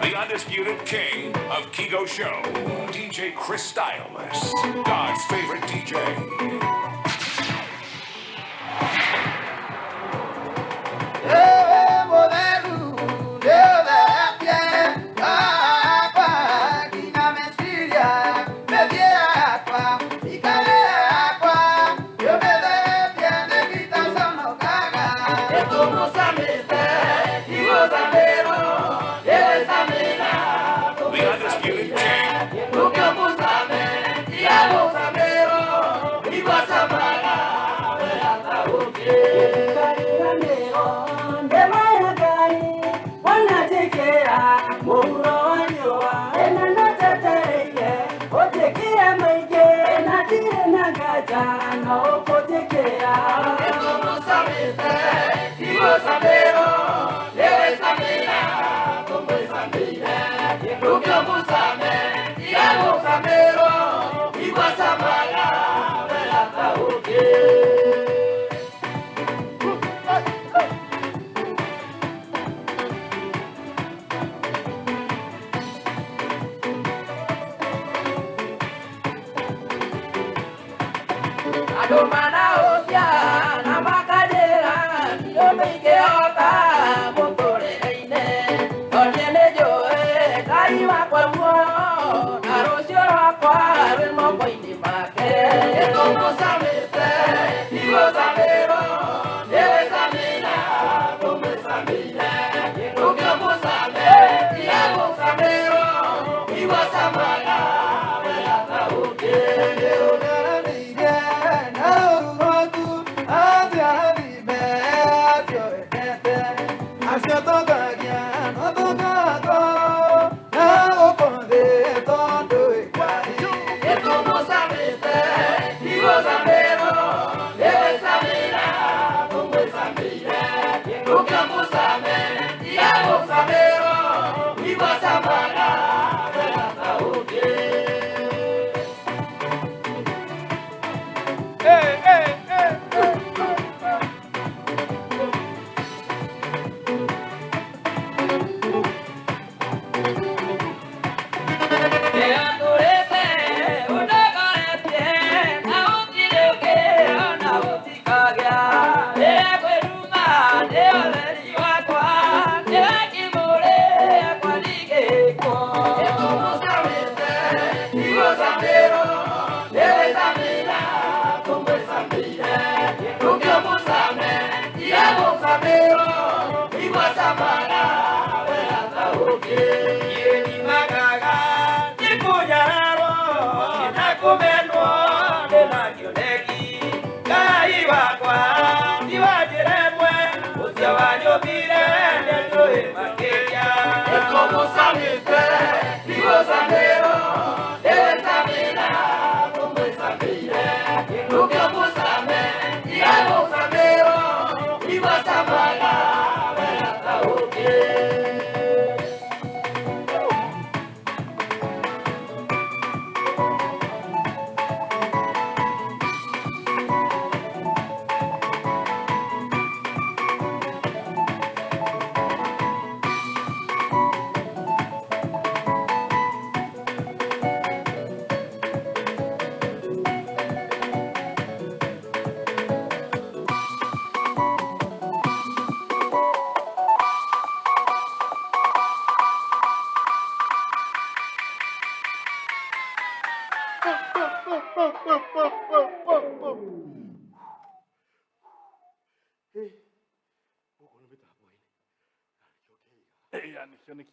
The undisputed king of Kigo Show, DJ Chris Stylus, God's favorite DJ.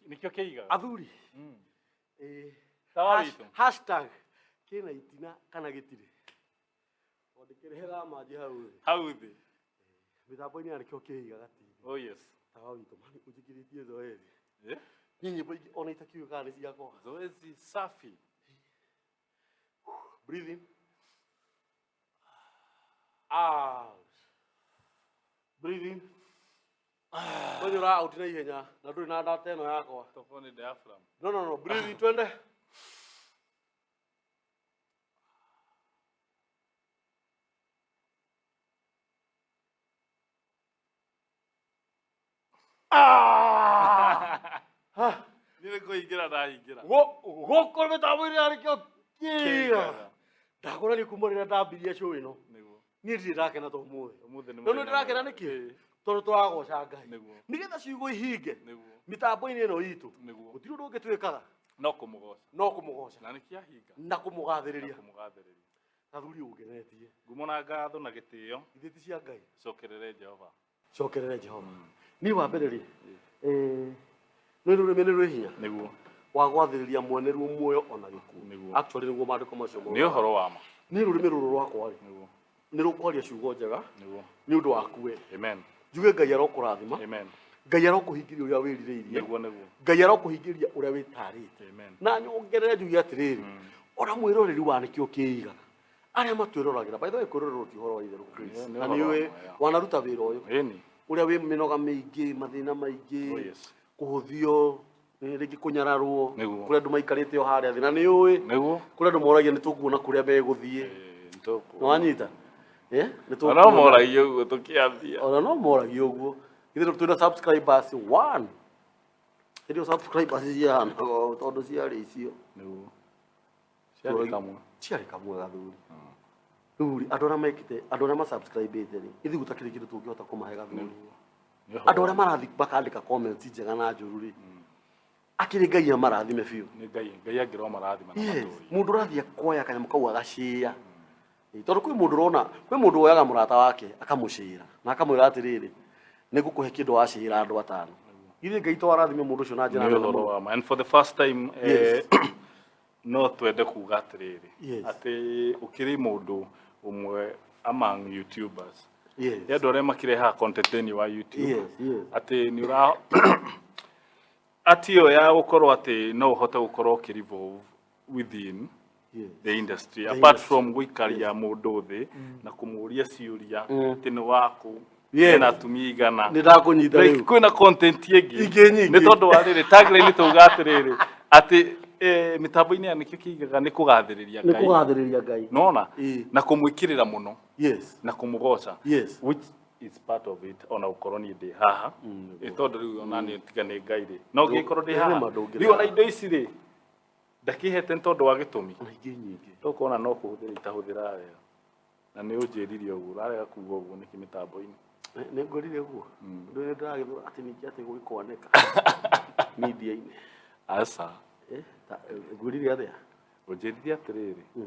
Nikio Kiigaga. Athuri. Sawa witũ. Hashtag kina itina kana gitire. Ondikirehera maji Hau thĩ. Mitambo-inĩ ya Nikio Kiigaga TV. Oh yes. Sawa witũ mani ujikiritie zoezi. Eh? Nyinyi boingi ona itakiuga ni ciakwa. Zoezi safi. Breathe in. Out. Breathe in. Wewe ura out na ihenya na nduri na data eno yakwa. Tofoni diaphragm. No. Breathe in twende. Nile kuingira na ingira. Goko mitambo-inĩ ya Nikio Kiigaga. Ndakora ni kumarira ndambiria show ino. Niguo. Ni ndirakena to umuthi. Umuthi ni. No ndirakena niki? Tondu twagoca Ngai. Niguo. Nigetha ciugo ihinge. Niguo. Mitambo-inĩ ino itu. Niguo. Gutiri undu ungitwikaga. No kumugoca. No kumugoca. Na nikiahinga. Na kumugathiriria. Kumugathiriria. Athuri ungenetie. Ngumo na ngatho na gitio. Ithiti cia Ngai. Cokerere Jehova. Cokerere Jehova. Ni wa mbere ri. No rurimi ni rwihinya. Niguo. Wa gwathiriria mwene ruo muoyo ona gikuo. Niguo. Actually niguo maandiko macio mo. Ni uhoro wa ma. Ni rurimi ruru rwakwa ri. Niguo. Ni rukwaria ciugo njega. Niguo. Ni undu waku we. Amen. Njuge Ngai arokurathima. Amen. Ngai arokuhingiria uria wirirĩirie. Niguo niguo. Ngai arokuhingiria uria witarĩte. Amen. Na nyongerere njuge atiriri. Ona mwiroreri wa Nikio Kiigaga. Aria matwĩroragira. By the way kwĩrorerwo ti uhoro wa itherũ Chris. Na niwe wanaruta wĩra ũyũ. Eni. Uria wi minoga mĩingĩ, mathĩna maingĩ. Oh yes. Kuhuthio rĩngĩ kunyararwo. Niguo. Kũrĩa andũ maikarĩte o harĩa thĩ na nĩ ũĩ. Niguo. Kũrĩa andũ moragia nĩ tũkuona kũrĩa megũthiĩ. Ntoko. Nĩ wanyita? Nĩ tũkuona. No moragia ũguo tũkĩambia. Ona no moragia ũguo. Ithe twĩna subscribers 1. Ndio subscribers ciana tondũ ciarĩ icio. Niguo. Ciarĩ kamwe. Ciarĩ kamwe gathuri. Thuri andũ arĩa mekĩte andũ arĩa ma-subscribe-ĩte rĩ ithi gũtakĩrĩ kĩndũ tũngĩhota kũmahe gathuri. Andũ arĩa marathi makandĩka comments njega na njũru rĩ akĩrĩ Ngai amarathime biũ. Nĩ Ngai angĩro marathima na matũũri. Mũndũ ũrathiĩ kuoya kanyamũ kau agacĩya. Tondũ kwĩ mũndũ ũrona kwĩ mũndũ woyaga mũrata wake akamũcĩra na akamwĩra atĩrĩrĩ nĩ ngũkũhe kĩndũ wacĩra andũ atano. Ithe Ngai to arathime mũndũ ũcio na njĩra nene mũno. And for the first time no twende kuga atĩrĩrĩ atĩ ũkĩrĩ mũndũ umwe among YouTubers. Yes. Andũ arĩa makireha content wa YouTube. Yes. Atĩ nĩ ũra atĩ ya gũkorwo atĩ no ũhote gũkorwo ũkĩrevolve within the industry apart from gũikaria mũndũ thĩ na kũmũria ciũria atĩ nĩ waku na atumia igana nĩ ndakũnyita rĩu kwĩna content ĩngĩ nyingĩ nĩ tondũ wa rĩrĩ tagline tũuga atĩrĩrĩ atĩ mitambo-inĩ ya Nikio Kiigaga nĩ kũgathĩrĩria Ngai. Nĩ kũgathĩrĩria Ngai. Nona na kũmwĩkĩrĩra mũno. Yes. Na kũmũgoca. Yes. Which is part of it ona ũkorwo niĩ ndĩ haha. Tondũ rĩu ona niĩ tiga nĩ Ngai rĩ. No ngĩkorwo ndĩ haha. Rĩu ona indo ici rĩ ndakĩhete nĩ tondũ wa gĩtũmi. Nyingĩ nyingĩ. Tũkona no kũhũthĩra itahũthĩra wega. Na nĩ ũnjĩririe ũguo ũrarega kuuga ũguo nĩkĩ mitambo-inĩ. Nĩ ngorire ũguo. Ndũ nĩ ndĩragĩthũra atĩ ningĩ atĩ gũgĩkwanĩka media-inĩ. Asa. Ngorire atĩa? Ũnjĩririe atĩrĩrĩ.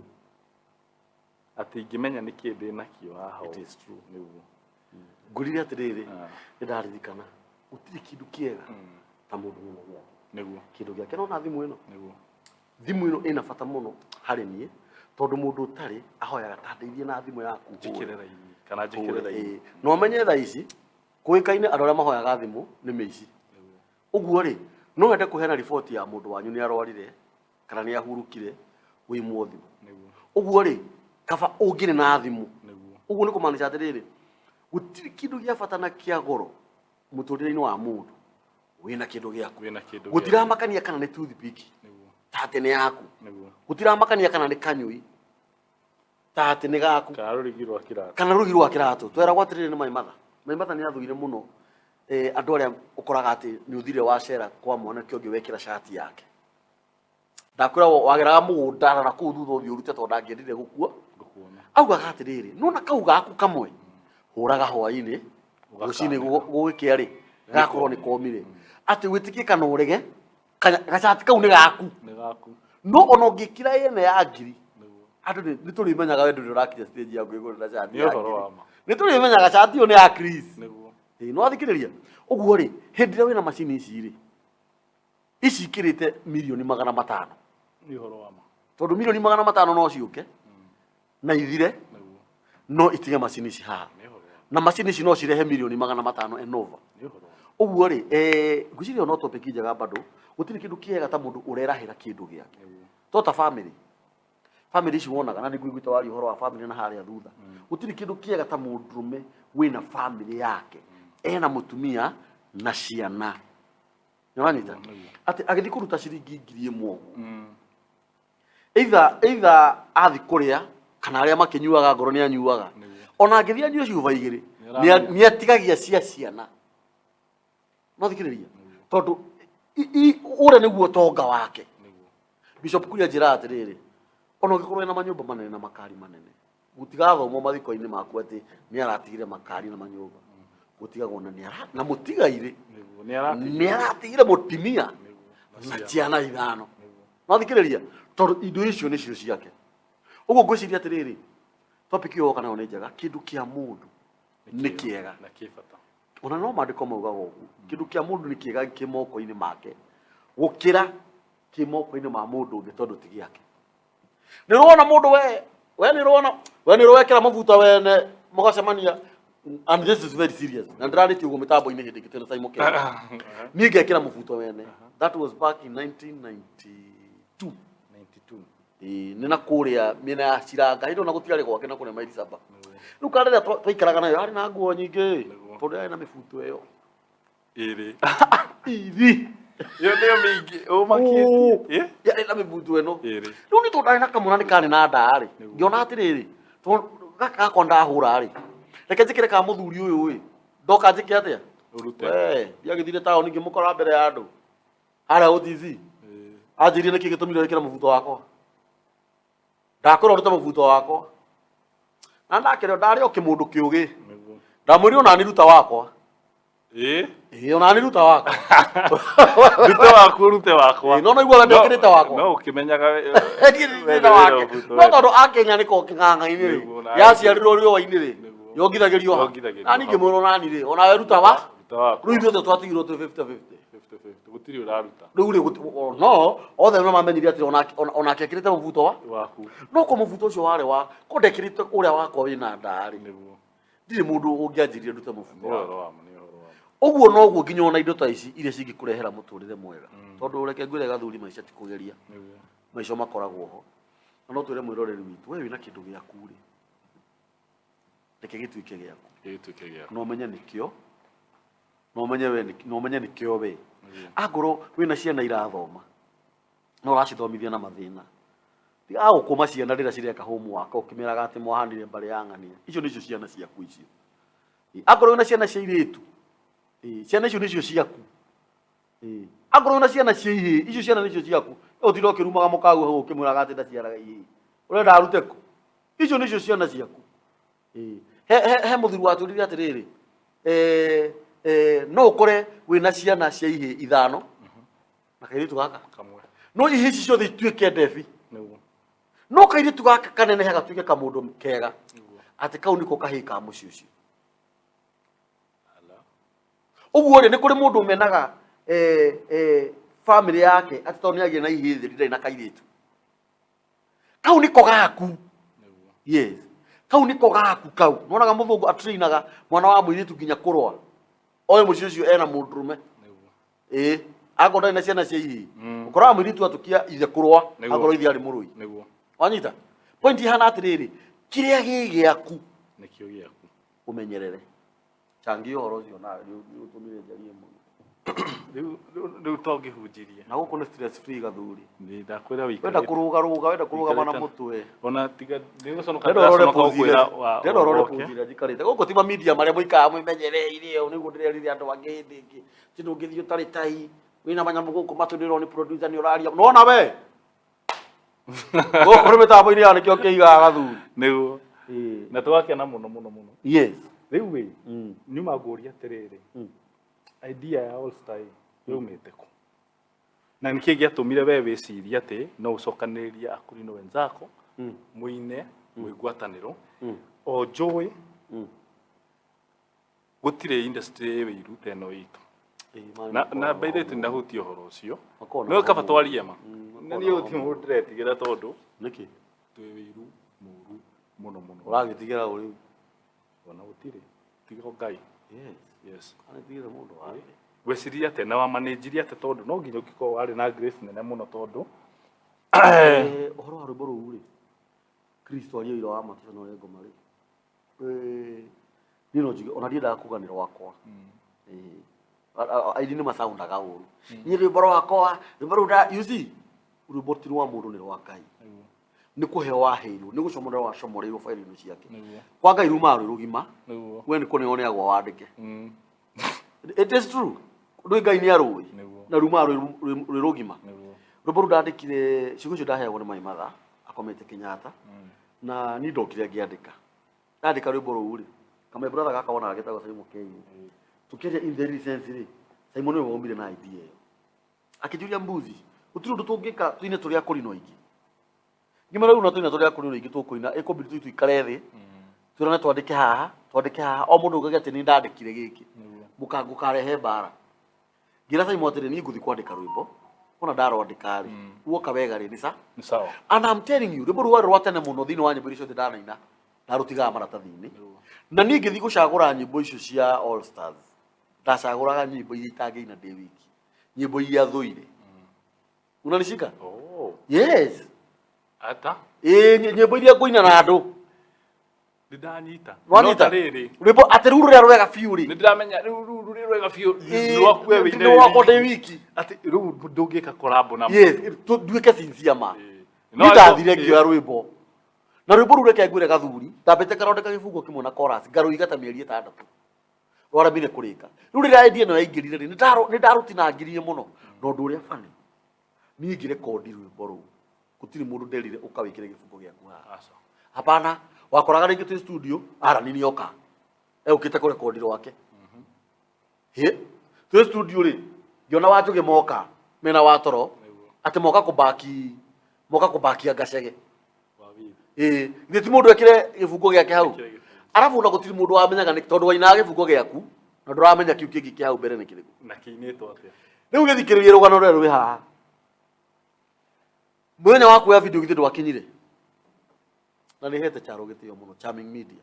Atĩ ingĩmenya nĩkĩ ndĩ nakĩo haha. It is true. Nĩguo. Ngorire atĩrĩrĩ nĩ ndaririkana gũtirĩ kĩndũ kĩega ta mũndũ mũno gĩake. Nĩguo. Kĩndũ gĩake no na thimũ ĩno. Nĩguo. Thimũ ĩno ĩna bata mũno harĩ niĩ tondũ mũndũ ũtarĩ ahoyaga ta ndeithie na thimũ yaku. Njĩkĩre raini kana njĩkĩre raini. No menye thaa ici kũĩkaine andũ arĩa mahoyaga thimũ nĩ mĩici. Ũguo rĩ no wende kũheana riboti ya mũndũ wanyu nĩ arwarire kana nĩ ahurũkire wĩ mũthimũ. Ũguo rĩ kaba ũngĩrĩ na thimũ. Ũguo nĩ kũmaanisha atĩrĩrĩ gũtirĩ kĩndũ gĩa bata na kĩa goro mũtũrĩre-inĩ wa mũndũ wĩna kĩndũ gĩaku. Gũtiramakania kana nĩ toothpick ta atĩ nĩ yaku. Gũtiramakania kana nĩ kanyũi ta atĩ nĩ gaku. Kana rũgi rwa kĩratũ. Tweragwo atĩrĩrĩ nĩ Maimatha nĩ athũire mũno andũ arĩa ũkoraga atĩ nĩ ũthire wacera kwa mwanake ũngĩ wekĩra shati yake. Ndakwĩra wageraga mũgũnda na kũu thutha ũthiĩ ũrute tondũ ndangĩendire gũkua. Augaga atĩrĩrĩ no na kau gaku kamwe hũraga hwaĩ-inĩ rũcinĩ gũgĩkĩa rĩ gakorwo nĩ komire atĩ wĩtĩkie kana ũrege gacati kau nĩ gaku. No ona ũngĩkira yene ya ngiri Andu nĩ tũrĩmenyaga we ndũrĩ ũrakinya stage ya kwĩgũrĩra na cati Nĩ ũhoro wa ma. nĩ tũrĩmenyaga cati ĩyo nĩ ya Chris Nĩguo. no thikĩrĩria ũguo rĩ hĩndĩ ĩrĩa wĩna macini ici rĩ ici ikĩrĩte mirioni 500 Nĩ ũhoro wa ma. tondũ mirioni 500 no ciũke na ithire Nĩguo. no itige macini ici haha Nĩ ũhoro wa ma. na macini ici no cirehe mirioni 500 enova Nĩ ũhoro wa ma. ũguo rĩ ngwĩciria no topic njega bado gũtirĩ kĩndũ kĩega ta mũndũ ũrerahĩra kĩndũ gĩake tota family ici wonaga na nĩguo gwita wari ũhoro wa family na harĩa thutha gũtirĩ kĩndũ kĩega ta mũndũrũme wĩna family yake ena mũtumia na ciana nĩwanyita atĩ agĩthiĩ kũruta ciringi 1,000 either athi kũrĩa kana arĩa makĩnyuaga ngoro nĩ anyuaga ona angĩthiĩ anyue ciuba 2 nĩ atigagia cia ciana no thikĩrĩria tondũ ũrĩa nĩguo tonga wake Bishop Kuria njĩra atĩrĩrĩ ona ũngĩkorwo na manyũmba manene na makari manene gũtigathomwo mathiko-inĩ maku atĩ nĩ aratigire makari na manyũmba gũtigagwo na mũtigaire nĩ aratigire mũtimia na ciana 5 no thikĩrĩria tondũ indo icio nĩcio ciake ũguo ngwĩciria atĩrĩrĩ topic ĩyo kana nĩ njega kĩndũ kĩa mũndũ nĩ kĩega na kĩbata ona no mandĩko maugaga ũguo kĩndũ kĩa mũndũ nĩ kĩega kĩ moko-inĩ make gũkĩra kĩ moko-inĩ ma mũndũ ũngĩ tondũ ti gĩake nĩ rwona mũndũ we nĩ rwekĩra mabuta wene mũgacemania and this is very serious na ndĩrarĩtie ũguo mĩtambo-inĩ hĩndĩ ĩngĩ tena Simon Kenya niĩ ngekĩra mabuta wene that was back in 1992 nĩ na kũrĩa mĩena ya Ciranga hĩndĩ ona gũtiarĩ gwake na kũrĩa maili saba rĩu kana rĩrĩa twaikaraga nayo harĩ na nguo nyingĩ tondũ yarĩ na mĩbuto ĩyo ĩrĩ yo nĩyo mĩingĩ ũmakĩtie yarĩ na mĩbuto ĩno rĩu nĩ tondũ ndarĩ na kamwana nĩ kanĩ na ndarĩ ngĩona atĩrĩrĩ tondũ gaka gakwa ndahũra rĩ reke njĩkĩre ka mũthuri ũyũ ndoka njĩke atĩa ũrute ndiagĩthire taũni ngĩmũkora mbere ya andũ harĩa OTC anjĩrire nĩkĩ gĩtũmire wĩkĩre mũbuto wakwa ndakora ũrute mũbuto wakwa na ndakĩrĩo ndarĩ o kĩmũndũ kĩũgĩ ndamwĩrire ona nĩ ruta wakwa ona nĩ ruta wakwa rute wakwa no naigua ũrĩa ndekĩrĩte wakwa no ũkĩmenyaga no tondũ akenya nĩko kĩng'ang'a-inĩ rĩ yaciarirwo riũa-inĩ rĩ yongithagĩrio ha na ningĩ mwĩrwo nani rĩ ona we ruta wa rĩu ithuothe twatigirwo twĩ 50-50 gũtirĩ ũraruta rĩu rĩ no othe no mamenyire atĩ onake ekĩrĩte mũbuto waku no kũ mũbuto ũcio warĩ wa ko ndekĩrĩte ũrĩa wakwa wĩna ndarĩ ndirĩ mũndũ ũngĩanjirie ndute mũbuto ũguo noguo nginya ona indo ta ici iria cingĩkũrehera mũtũrĩre mwega tondũ reke ngwĩre gathuri maica ti kũgeria maica makoragwo ho na no twĩre mwĩroreri witũ we wĩna kĩndũ gĩaku rĩ reke gĩtuĩke gĩaku no ũmenye nĩkĩo no ũmenye nĩkĩo we angorwo wĩna ciana irathoma no ũracithomithia na mathĩna tiga gũkũma ciana rĩrĩa cireka homework ũkĩmeraga atĩ mwahanire mbarĩ ya ng'ania icio nĩcio ciana ciaku icio angorwo wĩna ciana cia airĩtu ciana icio nĩcio ciaku angorwo wĩna ciana cia ihĩĩ icio ciana nĩcio ciaku ũtira ũkĩrumaga mũkagu hau ũkĩmwĩraga atĩ ndaciaraga ihĩĩ ũrenda arute kũ icio nĩcio ciana ciaku he mũthuri watwĩrire atĩrĩrĩ no ũkore wĩna ciana cia ihĩĩ 5 na kairĩtu gaka no ihĩĩ ici ciothe ituĩke ndebi no kairĩtu gaka kanenehe gatuĩke kamũndũ kega atĩ kau nĩko kahĩĩ ka mũciĩ ũcio ũguo rĩ nĩ kũrĩ mũndũ ũmenaga family yake atĩ tondũ nĩagĩa na ihĩĩ thĩ ndarĩ na kairĩtu kau nĩko gaku yes kau nĩko gaku kau nonaga mũthũngũ atrainaga mwana wa mũirĩtu nginya kũrũa oĩ mũciĩ ũcio ena mũndũrũme akorwo ndarĩ na ciana cia ihĩĩ ũkoraga mũirĩtu atũkia ithe kũrũa akorwo ithe arĩ mũrũi wanyita point ihana atĩrĩrĩ kĩrĩa gĩ gĩaku nĩkĩo gĩaku ũmenyerere changia ũhoro ũcio nawe nĩ ũtũmire njarie mũno rĩu tongĩhunjirie na gũkũ nĩ stress free gathuri ndakwĩra wenda kũrũgarũga na mũtwe ona tiga ndĩgũconoka ndĩrorore pũnjira njikarĩte gũkũ ti ma media marĩa mũikaga mwĩmenyereire ũũ nĩguo ndĩrerire andũ angĩ hĩndĩ ĩngĩ ti ndũngĩthiĩ ũtarĩ tai wĩna manyamũ gũkũ matũnĩrwo nĩ producer nĩ ũraria nona we gũkũ nĩ mĩtambo-inĩ ya Nikio Kiigaga gathuri nĩguo na twakena mũno yes rĩu wĩ nyuma ngũria atĩrĩrĩ idea ya all style yumĩte kũ na nĩkĩĩ gĩatũmire we wĩcirie atĩ no ũcokanĩrĩrie akurino wenzako muine mwigwataniro o joy gutire industry wiru teno itu na by the way ndahuti ohoro ucio no kaba twarie ma na ni uti mudreti gira tondu niki twi wiru muru muno uragitigira uri ona utire tigo ngai yes ana tigira mundu wa weciria ate na wa manage ate tondu no nginya ukiko wari na grace nene muno tondu ohoro wa rwimbo ruu ri Kristo ari ira wa matano no rengo mari nino jige ona ndienda kuganira wakwa aidi ni masoundaga uru ni rwimbo rwakwa rwimbo ruda you see rwimbo ti rwa mundu ni rwa Ngai ni kuhewa heiru ni gucomora wa comoreirwo faili-ini ciake kwa Ngai ruma rugima we ni kone one agwa wandike it is true ndui Ngai ni arui na ruma rugima rwimbo rudandikire ciugo cio ndaheagwo ni Maimatha akomete Kenyatta na ni ndokire ngiandika ndandika rwimbo ruu ri kama brother gaka wona agitagwo Simon K tukiria in the sense ri Simon we wombire na idea iyo akijuria mbuzi uturu ndutungika twine turia kurino ingi ngimara una twine turia kurino ingi tukuina ekombiri tuitu ikarethi turana twandike haha o mundu ugaga ati ni ndandikire giki mukangu karehe bara ngira Simon atire ni nguthi kwandika rwimbo ona ndarondika ri uoka wega ri ni sawa and I'm telling you rwimbo rwa tene muno thini wa nyimbo icio ndanaina narutiga maratathi-ini na ni ngithi gucagura nyimbo icio cia All Stars ndacaguraga nyimbo iria itangeina ndi wiki nyimbo iria thuire unanishika yes ata nyimbo iria kuina na andu ndanyita no riri rwimbo ati ruru ria rwega fiu ri ndiramenya ruru ria rwega fiu rwakwe wine rwakwa ndi wiki ati ruru ndungika collab na yes nduike sincere ma ni ndathire ngioya rwimbo na rwimbo ruru reke ngwire gathuri ndambite karondeka gifungo kimwe na chorus ngaruiga ta mieri 6 rwarabire kurika ruru ria idea no yaingirire ri ni ndarutinangirie muno no ndu ria fani ni ngire record rwimbo ruu gutiri mundu nderire ukawikire gifungo giaku haha hapana wakoraga ringi tu studio ara nini oka ukite ku record rwake tu studio ri ngiona wajuge moka mena watoro ati moka kubaki agacege ndi ti mundu ekire gifungo giake hau arafu na gutiri mundu wamenyaga ni tondu waina gifungo giaku na nduramenya kiu kingi kia hau mbere ni kiriku na kiinitwo atia riu githikiririe rugano rweru wi haha muthenya wa kuoya video githe ndwakinyire na ni hete charo gitio muno Charming Media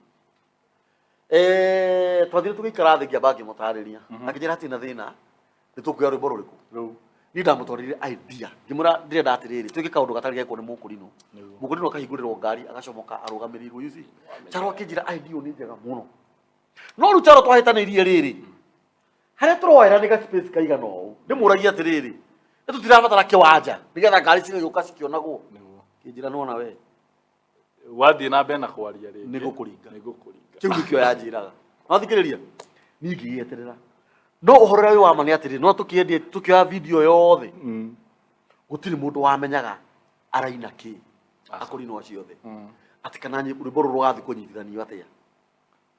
twathire tugikara thi ngiamba ngimutariria akijira ati na thina ni tukuya rwimbo ruriku ni ndamutwarire idea ngimura ndirenda atiriri twike kaundu gatari gekwo ni mukurino akahingurira ngari agacomoka arugamirirwo yuzi charo akijira idea ni njega muno no ru charo twahitanirie riri haria turoera ni ga space kaigana ũũ ndimuragia atiriri ni tutirabatara kiwanja nigetha ngari cigoka cikionagwo kinjira nona we wathi na bena kwaria ri nigukuringa kiu nikio yanjiraga wathikiriria ni ngieterera no uhorera wi wa mani atiri no tukiendie tukioya video yothe gutiri mundu wamenyaga araina ki akurino acio the ati kana rwimbo ruru rwathi kunyitithanio atia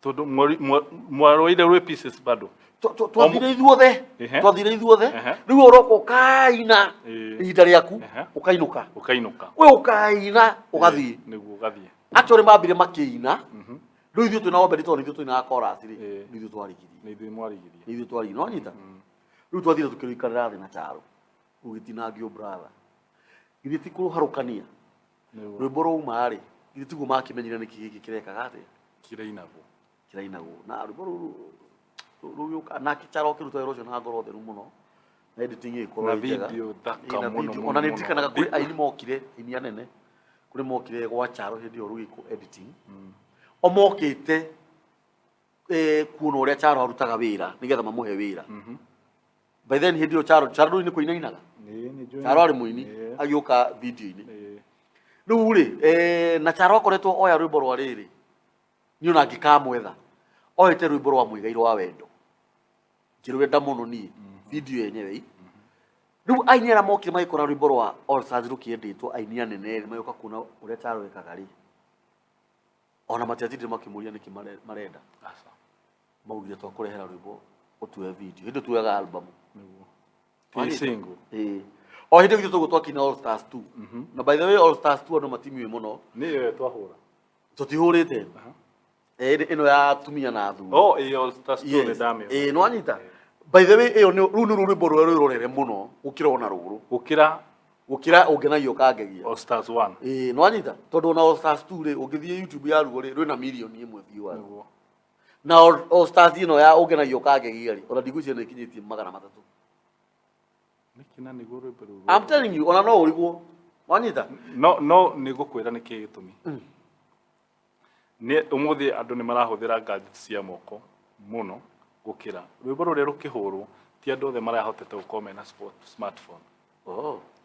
tondu mwaroire rwe pieces bado twathire ithuothe riu uroko kaina ihinda riaku ukainuka we ukaina ugathie niguo ugathie actually mambire makiina riu ithuĩ twina ombe nitondũ ithuĩ twina chorus ri ithuĩ twarigirie no nyita riu twathire tukirikarira thi na charo ugitinangio brother githi ti kuharukania rwimbo ruma ri githi tiguo makimenyire niki giki kirekaga atia kirainagwo na rwimbo ruru na kicharo kiruto erosion na ngoro theru muno na editing ikorwo njega na video thaka muno ona nitikanaga kuri aini mokire ini anene kuri mokire gwa charo hindi oru iko editing omokite kuona uria charo arutaga wira nigetha mamuhe wira by then hindi o charo ni kuinainaga charo ari muini agioka video ini riu ri na charo akoretwo oya rwimbo rwa riri ni ona ngikamwetha oyete rwimbo rwa mwigairo wa wendo ngirwenda muno ni video yenyewe riu aini ara mokire maikora rwimbo rwa All Stars rukiendetwo aini anene mayoka kuna uria charo wekaga ri ona matiatire makimuria niki marenda maugire twakurehera rwimbo utue video hindi tuyaga album niguo single O hindi gitå gå twakina All Stars 2. Na by the way All Stars 2 no matimi muno. Nĩ twahũra. Tutihurite. Ino ya tumia na thu. Oh, All Stars 2 nĩ ndamĩona. No anyita. By the way iyo ni runu rwimbo rweru rurore muno gukira ona ruguru. Gukira ungenagio kangegia. All Stars 1. No anyita. Tondu na All Stars 2 ri ungithie YouTube ya rugo ri rwina milioni 1 view wa. Na All Stars ino ya ungenagio kangegia ri ona ndigucio ni kinyitie 300. Nikina niguo rwimbo ruru. I'm telling you ona no uriguo. Wanyita. No nigukwira niki gitumi. Ni umuthi andu ni marahuthira gadgets cia moko muno gukira rwimbo ruria rukihurwo ti andu othe marahotete gukorwo mena smartphone.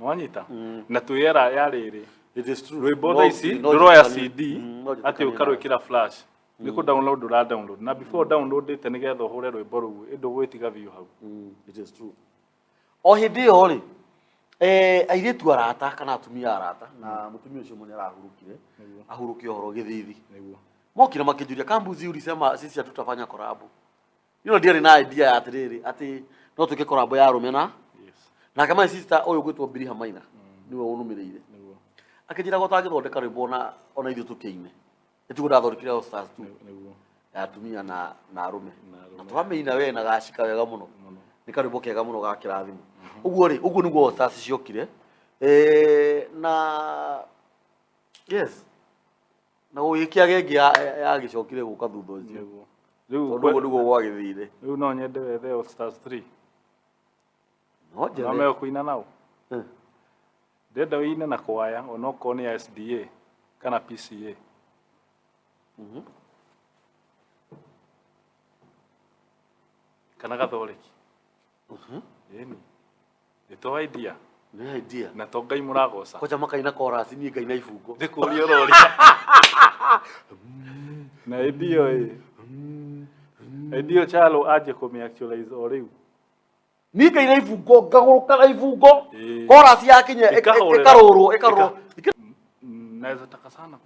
Nwanyita na tuyera ya riri it is true rwimbo tha ici nduroya CD ati ukarwikira flash ni ku download ura download na before download ite nigetha uhure rwimbo ruu indu gwitiga view hau. It is true o hindi yo ri airetu arata kana atumia arata na mutumia ucio mwenye arahurukire ahurukie horo githithi niguo mokira makijuria Kambuzi ulisema sisi hatutafanya collab. Ndiye na idea ya atiriri ati no tuke collab ya rumena na kama sister oyo gwitwo Biri Hamaina niwe unumirire akijira gotange thondeka rwimbo ona ithu tukiine itugo ndathorikire All Stars 2 ya atumia na arume na twameina we na gacika wega muno ni karwimbo kega muno ga kirathimu uguo niguo All Stars ciokire na yes na uyikia genge ya gicokire guka thutha ucio riu niguo gwagithire riu no nyende wethe All Stars 3 no je na kuina nao ndenda wine na kwaya onoko ni SDA kana PCA kana gathoreki yeni ito idea ni idea na to ngai muragoca koja makaina chorus ni ngai na ibungo ndikuria rori na idio chalo aje kumi actualize oriu ni ngai na ibungo ngaguruka na ibungo chorus ya kinya ikarurwo naweza taka sana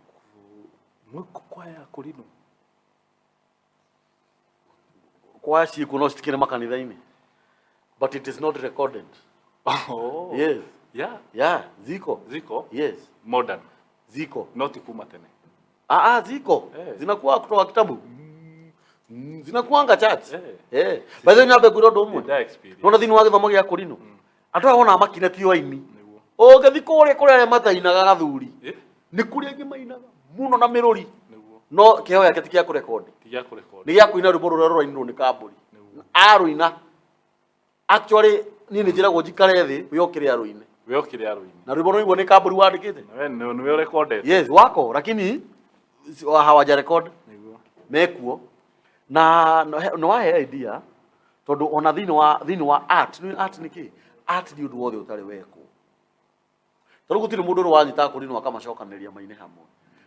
mwiko kwaya kulino kwaya si kuno sitikire makanitha-ini but it is not recorded. Oh yes yeah ziko yes modern ziko not kuma tene ziko zinakuwa kutoka kitabu zinakuanga church by the way nyabe kurodo umwe nona thini wa githomo gia kulino andu arona makine ti waini ngethi kuria matainaga gathuri ni kuria ngi mainaga muno na miruri no kiheo yake tikia ku record ni ya kuina rwimbo ruria rurainirwo ni Kamburi aruina actually ni njiragwo njikare thi wiyokire aruine na rwimbo rũigwo ni Kamburi wandikite ni we recorded yes wako lakini hawaja record mekuo na no wahe idea tondu ona thini wa art ni art niki art ni undu wothe utari weko tondu gutire mundu ru wanyita kulino akamacokanĩria maine hamwe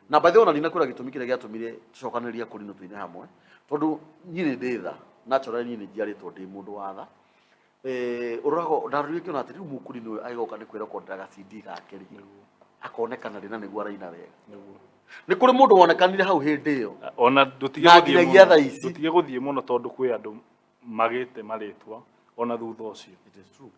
na by the way ona nina kwira gitumi kire giatumire tucokanĩria kulino tuine hamwe tondu nyine nditha naturally nyine njiaritwo ndi mundu wa tha urago ndarurike na atiri mukulino aigoka ni kwira kondaga CD gake ri akonekana rina niguo araina wega ni kuri mundu wonekanire hau hindi iyo ona ndutige guthie muno tondu kwi andu magite maritwa ona thutha ucio it is true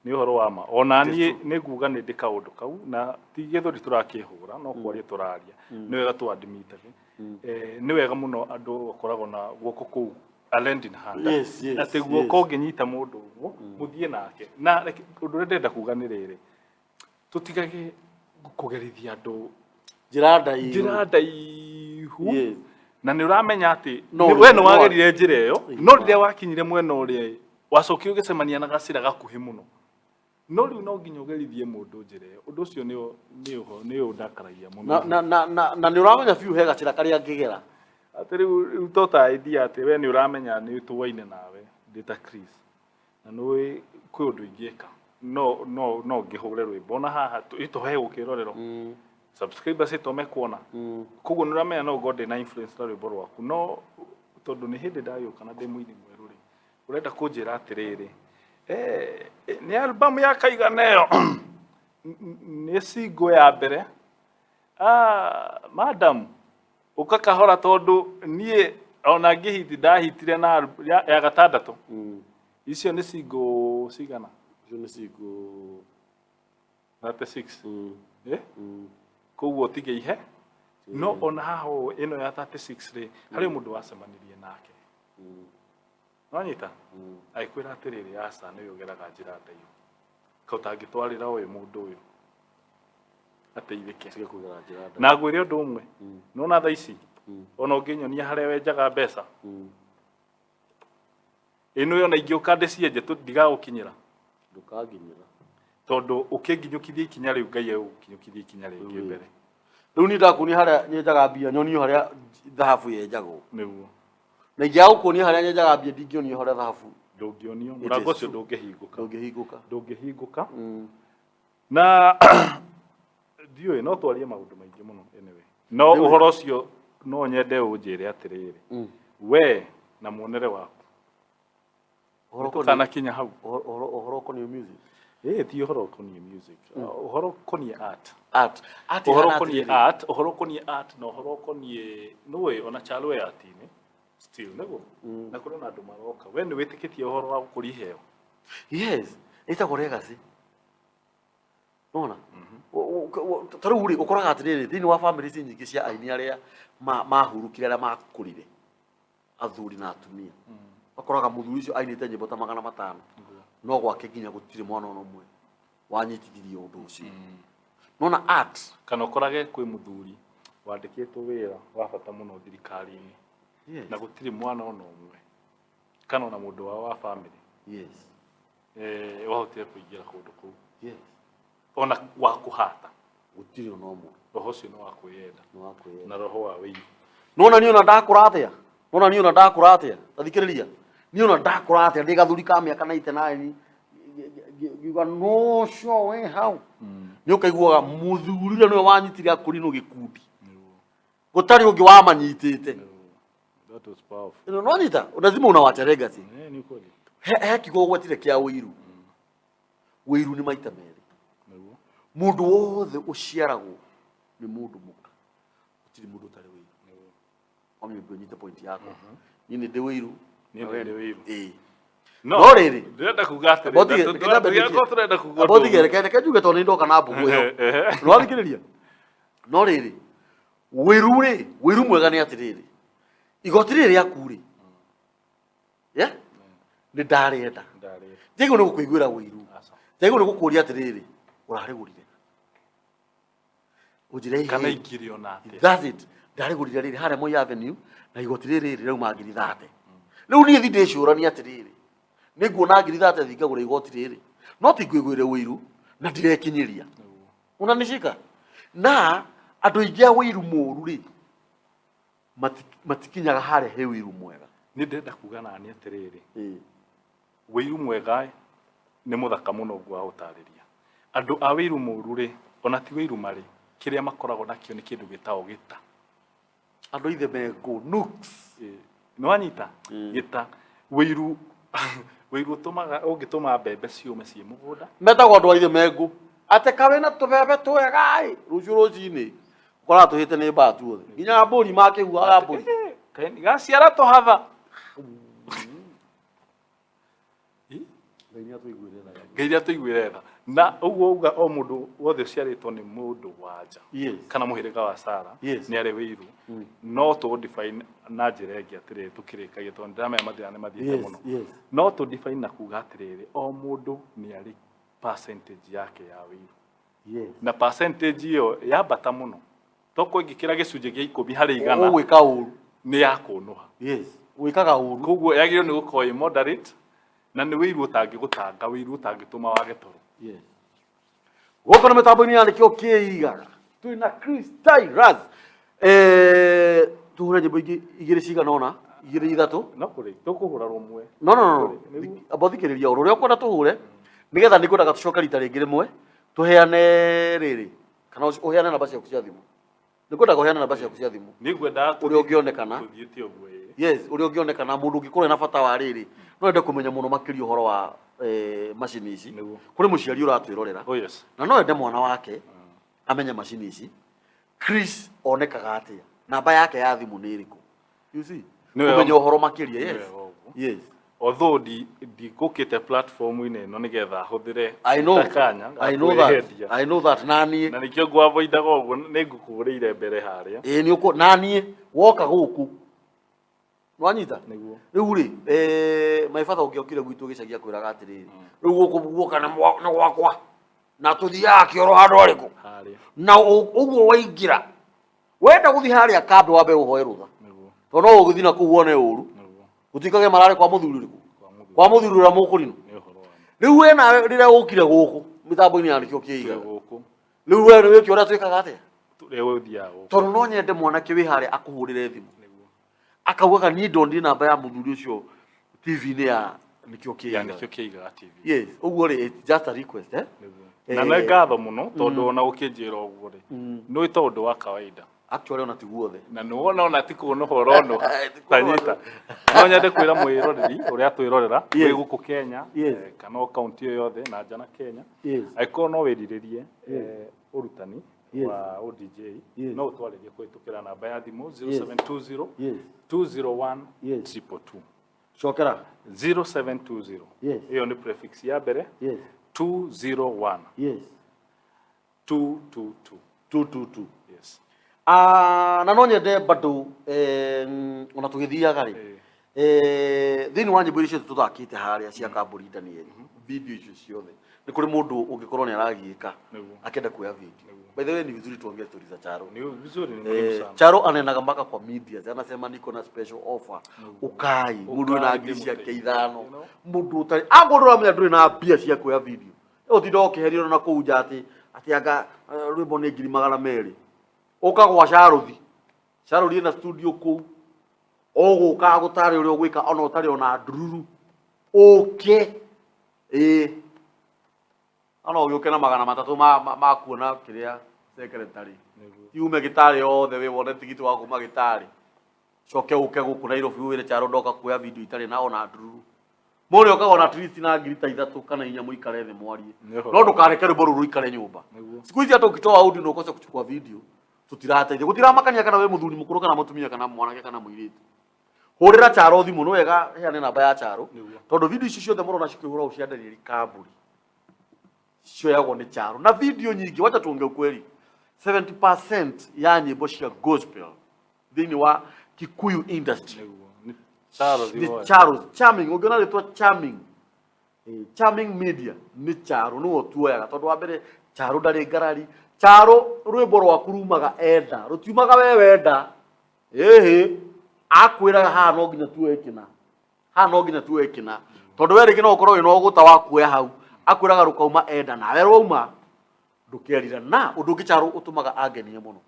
ni uhoro wa ma ona ni nguga ni ndika undu kau na ti githuri turakihura no kwaria turaria ni wega tu admitage ni wega muno andu akoragwo na guoko kuu a lend in hand ati guoko nginyita mundu uguo muthie nake na undu ndenda kuga ni riri tutigage kugerithia andu njira ndaihu na ni uramenya ati we no wagerire njira iyo no riria wakinyire mwena uria wacokire ugicemania na gacira gakuhi muno no riu no nginya ugerithie mundu njira iyo undu ucio ni undakaragia muno na ni uramenya biu he gacira karia ngigera ati riu tota idea ati we ni uramenya ni tuwaine nawe ndita Chris na no kwi undu ingieka no ngihure rwimbo na haha ituhe gukirorero subscribers itome kuona kugo nuramenya no god na influence na rwimbo rwaku no tondu ni hindi ndayuka na ndimwini mweru ri urenda kunjira atiriri ni album ya Kiigaga ni single ya mbere madam ukakahora tondu nie ona ngihiti ndahitire na ya gatandatu icio ni single cigana icio ni single 36 koguo tige ihe no ona haho ino ya 36 ri hari mundu wacemanirie nake nonyita aikwira atiriri asa ni yogeraga njira ndaihu kautangitwarira uyu mundu uyu ateithike na ngwire undu umwe nona tha ici ona unginyonia haria wenjaga mbeca ino yo na ingioka ndicienje ndigagukinyira ndukaginyira tondu ukinginyukithia ikinya riu ngai ukinyukithia ikinya ringi mbere riu ni ndakunia haria nyenjaga mbia nyonio haria dhahabu yenjagwo niguo na ingiaga kuonia haria nyenjaga mbia ndingionio haria dhahabu ndungionio murango ucio ndungihinguka ndungihinguka na ndioi no twarie maundu maingi muno anyway no uhoro ucio no nyende unjire atiriri we na muonere waku uhoro kana kinya hau uhoro konie music ti uhoro konie music uhoro konie art uhoro konie art no uhoro konie nowe ona chalwe art-ini still nego na kuna andu maroka we ni witikitie uhoro wa gukuri heo yes ita legacy nona taruri ukoraga atiriri thini wa family nyingi cia aini aria mahurukire aria makurire athuri na atumia bakoraga muthuri ucio ainite nyimbo ta 500 no gwake nginya gutire mwana ono mwe wanyitithirie undu ucio nona art kana ukorage kwi muthuri wandikitwo wira wa bata muno thirikari-ini na gutire mwana ono mwe kana ona mundu wa family wahotire kuingira kundu kuu ona wa kuhata gutire ono mwe roho ucio no wakwiyenda na roho wa wei nona ni ona ndakura atia tathikiriria ni ona ndakura atia ndi gathuri ka miaka 99 giuga no sho we hau ni ukaiguaga muthuri ria niwe wanyitire akuri no gikundi gutari ungi wa manyitite that was powerful ino nonyita lazima unawacha legacy ni kweli he kigo gwetire kia wiru ni maita meri mundu wothe uciaragwo ni mundu muka gutiri mundu tari wiru omi ngonyite point yako ni ndi wiru no riri ndenda kuga atiri ndenda kuga abodi gereke juge to ndoka na mbugu yo no athikiriria no riri wiru mwega ni atiriri igoti riri yakuri ni ndarenda tego no kuiguira wiru tego no gukuria atiriri urarigurire ujire kana ikirio na ati that's it ndarigurire riri hare Moi Avenue na igoti riri rauma ngiri 30 riu ni thi ndicurania atiriri niguona ngiri 30 thingagura igoti riri no ti ngwiguire wiru na ndirekinyiria unanishika na andu ingi a wiru muru ri matikinyaga hare he wiru mwega ni ndenda kuga nani atiriri wiru mwega ni muthaka muno gwa utariria andu a wiru muru ri ona ti wiru mari kiria makorago nakio ni kindu gitao gita andu ithe mengo nooks no anyita gita wiru tumaga ungituma mbembe ciume cie mugunda metagwo andu ithe mengo ate kawe na tubebe twega rucini ukora tuhite ni batu othe nginya mburi makihuaga mburi kaini gaciara tuhatha ngeithia tuiguire tha na uguo uga o mundu wothe ciaritwo ni mundu wanja kana muhiriga wa Sara ni ari wiru no to define na njira ingi atiriri tukirikagia tondu ndamenya mathira ni mathiite muno no to define na kuga atiriri o mundu ni ari percentage yake ya wiru na percentage iyo yambata muno toko ingikira gicunje gia 10 hari 100 gwika uru ni yakunuha gwikaga uru koguo yagiro ni gukorwo moderate na ni wiru utangigutanga wiru utangituma wage toro goko na mitambo-ini ya Nikio Kiigaga twina Stylus tuhure nyimbo igiri cigana ona igiri ithatu no kuri tukuhura rumwe no abothikiriria uria ukwenda tuhure nigetha nikwendaga tucoka rita ringi rimwe tuheane riri kana uheane namba ciaku cia thimu nikwendaga uheane namba ciaku cia thimu nigwenda uria ungionekana uria ungionekana mundu ungikorwo na bata wa riri no ende kumenya muno makiri uhoro wa machine ici kuri muciari uratwirorera na no ende mwana wake amenye machine ici Chris onekaga atia namba yake ya thimu ni iriku you see kumenya uhoro makiria yes although di gukite platform ine no nigetha huthire I know that nani na nikio gwavoidaga uguo ni ngukuriire mbere haria ni uko nani woka guku nwanyita niguo riu ri my father ukiokire gwitu gicagia kwiraga atiriri riu guku guoka na gwakwa na tuthiaga kioro handu ariku haria na uguo waingira wenda guthi haria kambe wambe uhoe rutha niguo to no uguthi na ku wone uru gutikage marare kwa muthuri riku kwa muthuri ura mukurino riu we na rira ukire guku mitambo-ini ya Nikio Kiigaga guku riu we wiki ora twikaga atia riu thiaga to no nyende mwanake wi haria akuhurire thimu akaugaga ni ndondi namba ya muthuri ucio TV-ini ya Nikio Kiigaga TV yes uguo ri it's just a request na na ngatho muno tondu ona ukinjira uguo ri no itondu wa kawaida actually ona tiguothe na no ona tiku no horono tanyita no nyende kwira mwiroreri uria twirorera wi guku Kenya kana county yo yothe na jana Kenya aiko no wiriririe urutani wa ODJ no utwaririe kwitukira namba ya thimu 0720 201 222 shokera 0720 iyo ni prefix ya mbere 201 222 yes na no nyende bado ona tugithiaga ri thini wa nyimbo icio tuthakite haria cia Kamburi Daniel video icio ciothe ni kuri mundu ungikorwo ni aragiika akenda kuya video by the way ni vizuri tuongee stories za Charo ni vizuri ni muhimu sana Charo anenaga mpaka kwa media anasema niko na special offer ukai mundu na ngiri yake ithano mundu utari agorora mya nduri na bia cia kuya video utindo ukiherio na kuuja ati anga rwimbo ni ngiri 200 ukagwa Sharuthi na studio ku oguka gutari uri ogwika ona utari ona ndururu oke ana ogioke na 300 ma kuona kiria secretary yume gitari othe we wone tigiti wa kuma gitari coke uke guku Nairobi wire Charo ndoka kuya video itari na ona ndururu muri okaga ona twist na ngiri ta 3 kana 4 muikare the mwarie no ndukareke rwimbo ruru ikare nyumba siku hizi hata ukitoa audio no ukose kuchukua video tutirateithia gutiramakania kana we muthuri mukuru kana mutumia kana mwanake kana muiritu hurira Charo thimu no wega heane namba ya Charo tondu video icio ciothe murona cikihura ucianderia Kamburi cio yago ni Charo na video nyingi wacha tuonge ukweli 70% ya nyimbo cia gospel thini wa Kikuyu industry Charo charming ungiona ritwa charming media ni Charo no tuoyaga tondu wa mbere Charo ndari ngarari Charo rwimbo rwa kurumaga enda rutiumaga we wenda akwiraga ha no nginya tuwe kina tondu we ringi no ukorwo ino uguta wa kuoya hau akwiraga rukauma enda nawe rwauma ndukerira na undu ngi Charo utumaga agenie muno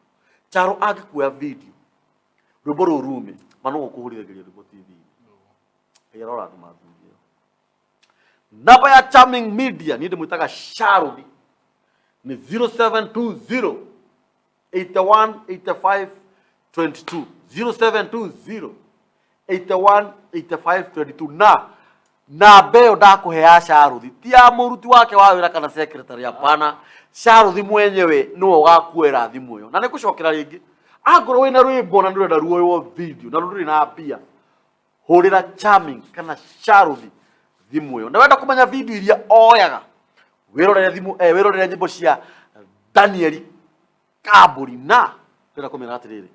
Charo agikuoya video rwimbo rurume mano gukuhurithagiria rwimbo TV irora thumathungia namba ya charming media ni ndimwitaga Sharuthi ni 0720 81 85 22 0720 81 85 22 na beo ndakuhea Sharuthi ti ya muruti wake wa wira kana secretary hapana Sharuthi mwenyewe no gakuera thimu yo na nikucokera ringi agorwo wina rwimbo na ndurenda ruoyo video na nduri na pia hurira charming kana Sharuthi thimu yo na wenda kumenya video iria oyaga wirorere thimu wirorere nyimbo cia Daniel Kamburi na tena komera atiriri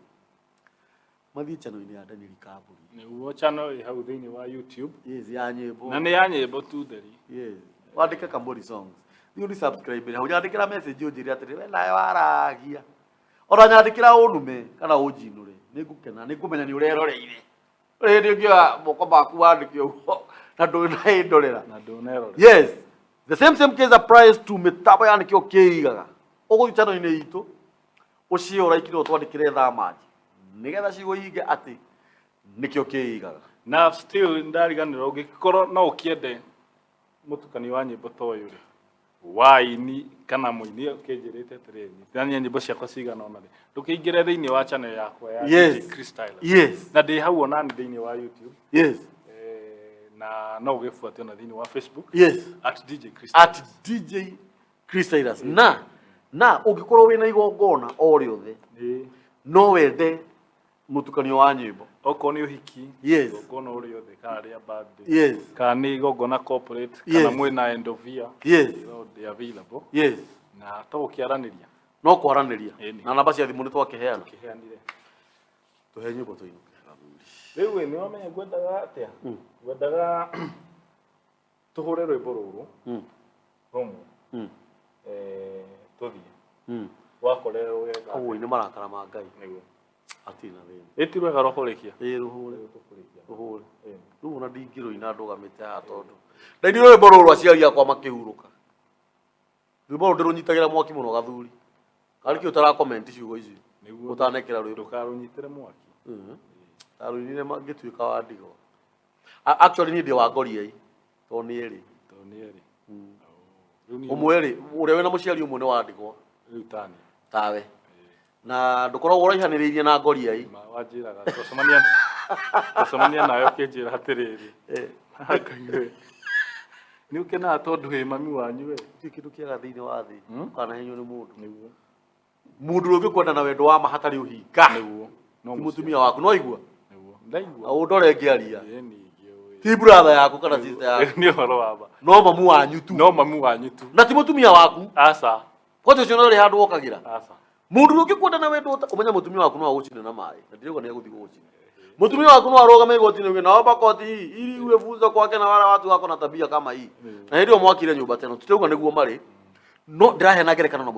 mathi channel ya Daniel Kamburi ni uo channel hau thini wa YouTube yes ya nyimbo na ni ya nyimbo tu theri yes wandike Kamburi songs you subscribe hau nyandikira message unjiri atiriri we nayo aragia ora nyandikira unume kana ujinure nigukena nikumenya ni ureroreire rindi ngia moko baku wandike ugo na ndona indorera yes the same case applies to Mitambo ya Nikio Kiigaga uguthi channel-ini itu uciora ikiro twandikire thamaji nigetha cigoige ati Nikio Kiigaga na still ndariganira ugikorwo no ukiende mutukani wa nyimbo toyo ri waini kana muini ukinjirite tireni thani nyimbo ciakwa cigana ona ri ndukiingire thiini wa channel yakwa ya Stylus yes na ndi hau ona ni thiini wa YouTube yes na no ugifuate na thiini wa Facebook yes at DJ Stylus na ugikorwo wina igongona o riothe no wende mutukanio wa nyimbo oko ni uhiki yes gogono uri othe kari ya birthday yes kani gogona corporate kana mwina end of year yes they available yes na to ukiaraniria no kwaraniria na namba cia thimu ni twakiheana kiheanire tuhe nyimbo tuinu riu ni wamenye gwendaga atia gwendaga tuhure rwimbo ruru rumu tuthie wakorero wega owe ni marakara ma Ngai niguo atina thina etirwe garohurikia ruhure ruhure riu na ndingiro ina ndugamite ha tondu na ndi rwimbo ruru aciari akwa makihuruka rwimbo ruru ndirunyitagira mwaki muno gathuri ariki utara comment ciugo ici niguo utanekera rwimbo ndukarunyitere mwaki tarunire ngituika wa ndigo actually ni ndi wa ngoria to ni eri umweri uria wena muciari umwe ni wa ndigwa riu tani tawe na ndukoragwo uraihaniriirie na ngoria ma wanjiraga tũcemania nayo kĩnjĩra atĩrĩrĩ akaire nĩ ũkenaga tondũ wĩ mami wanyu we ti kĩndũ kĩega thĩinĩ wa thĩ ũkanahenywo nĩ mũndũ nĩguo mũndũ ũngĩkwenda na wendo wa ma hatarĩ ũhinga nĩguo no mũtumia waku no igua nĩguo ndaigua ũndore ngĩaria ti brother yaku kana sister yaku nĩ ũhoro wa ma no mamu wanyu tu na ti mũtumia waku aca kote ũcio no rĩ handũ wokagira aca mundu ũngĩkwenda na wendo umenya mutumia waku no agũcine na maĩ na ndirego nĩ egũthiĩ gũcine mutumia waku no arũgame igoti-inĩ uge naomba koti hii ili uwe funzo kwake na wale watu wako na tabia kama hii na ndio mwakire nyumba tena tutauga nĩguo marĩ no ndĩraheana ngerekano na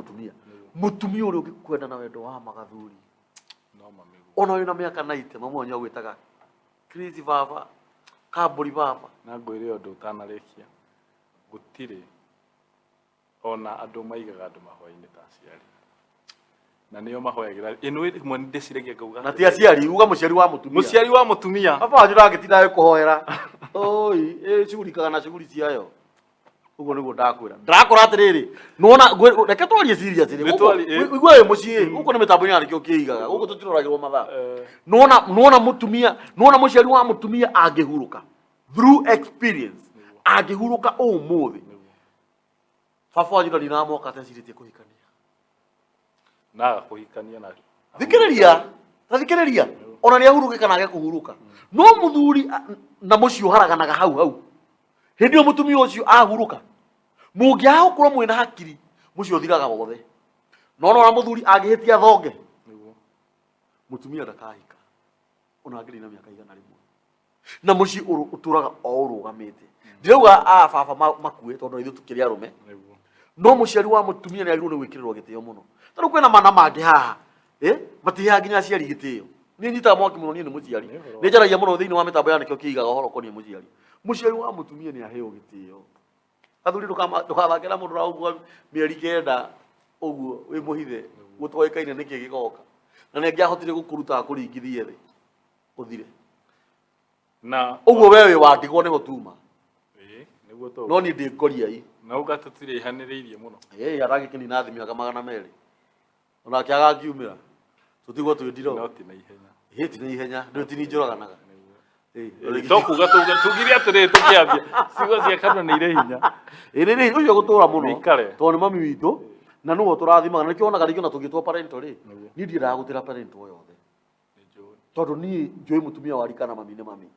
mutumia ũrĩa ũngĩkwenda na wendo wa magathuri no mami ona wĩna mĩaka 90 mamu wanyu agwĩtaga crazy baba Kamburi baba na ngwĩre ũndũ ũtanarĩkia gũtirĩ ona andũ maigaga andũ mahũa-inĩ ta aciari na nĩo mahoyagĩra ĩno ĩmwe ndĩciragia ngauga na ti aciari uga mũciari wa mũtumia baba wanyu ndangĩtinda gũkũhoera oi cugurikaga na cuguri ciayo uguo nĩguo ndakwĩra ndakora atĩrĩrĩ nona reke twarie serious igua wĩ mũciĩ gũkũ nĩ mĩtambo-inĩ ya Nikio Kiigaga gũkũ tũtiroragĩrwo mathaa nona mũtumia nona mũciari wa mũtumia angĩhurũka through experience angĩhurũka ũmũthĩ baba wanyu ndarinamoka atecirĩtie kũhikania na kuhikania na thikĩrĩria ona nĩ ahurũkĩka na age kũhurũka no mũthuri na mũciĩ ũharaganaga hau hĩndĩ ĩyo mũtumia ũcio ahurũka mũngĩaga gũkorwo mwĩna hakiri mũciĩ ũthiraga wothe no ona mũthuri angĩhĩtia thonge mũtumia ndakahika ona angĩrĩ na mĩaka igana rĩmwe na mũciĩ ũtũraga o ũrũgamĩte ndirauga baba makue tondũ ithuĩ tũkĩrĩ arũme no mũciari wa mũtumia nĩ agĩrĩirwo nĩ gwĩkĩrĩrwo gĩtĩo mũno tondũ kwĩna mana mangĩ haha matiheaga nginya aciari gĩtĩo niĩ nyitaga mwaki mũno niĩ nĩ mũciari nĩ njaragia mũno thĩinĩ wa mĩtambo ya Nikio Kiigaga ũhoro ũkoniĩ mũciari wa mũtumia nĩ aheo gĩtĩo athuri ndũgathakĩra mũndũ ũraugua mĩeri 9 ũguo wĩ mũhithe gũtoĩkaine nĩkĩ gĩgoka na nĩ angĩahotire gũkũruta kũringithie thĩ ũthire na ũguo we wĩ wandigwo nĩho tuma nĩguo to no niĩ ndĩ ngoria na uga tũtirĩ ihanĩrĩirie mũno aragĩkĩnina thĩ mĩaka 200 onake agakiumĩra tũtigwo twĩ ndiro no ti na ihenya ti na ihenya ndĩ ti njũraganaga tokuga tugire atĩrĩ tũkĩambia ciugo cia kanua nĩ irĩ hinya nĩ ũcio gũtũra mũno Ikare. tondũ nĩ mami witũ na nĩwe tũrathimaga nĩkĩo onaga rĩngĩ ona tũngĩtwo parental niĩ ndiendaga gũtĩra parental yothe tondũ niĩ njũĩ mũtumia wa rika na mami nĩ mami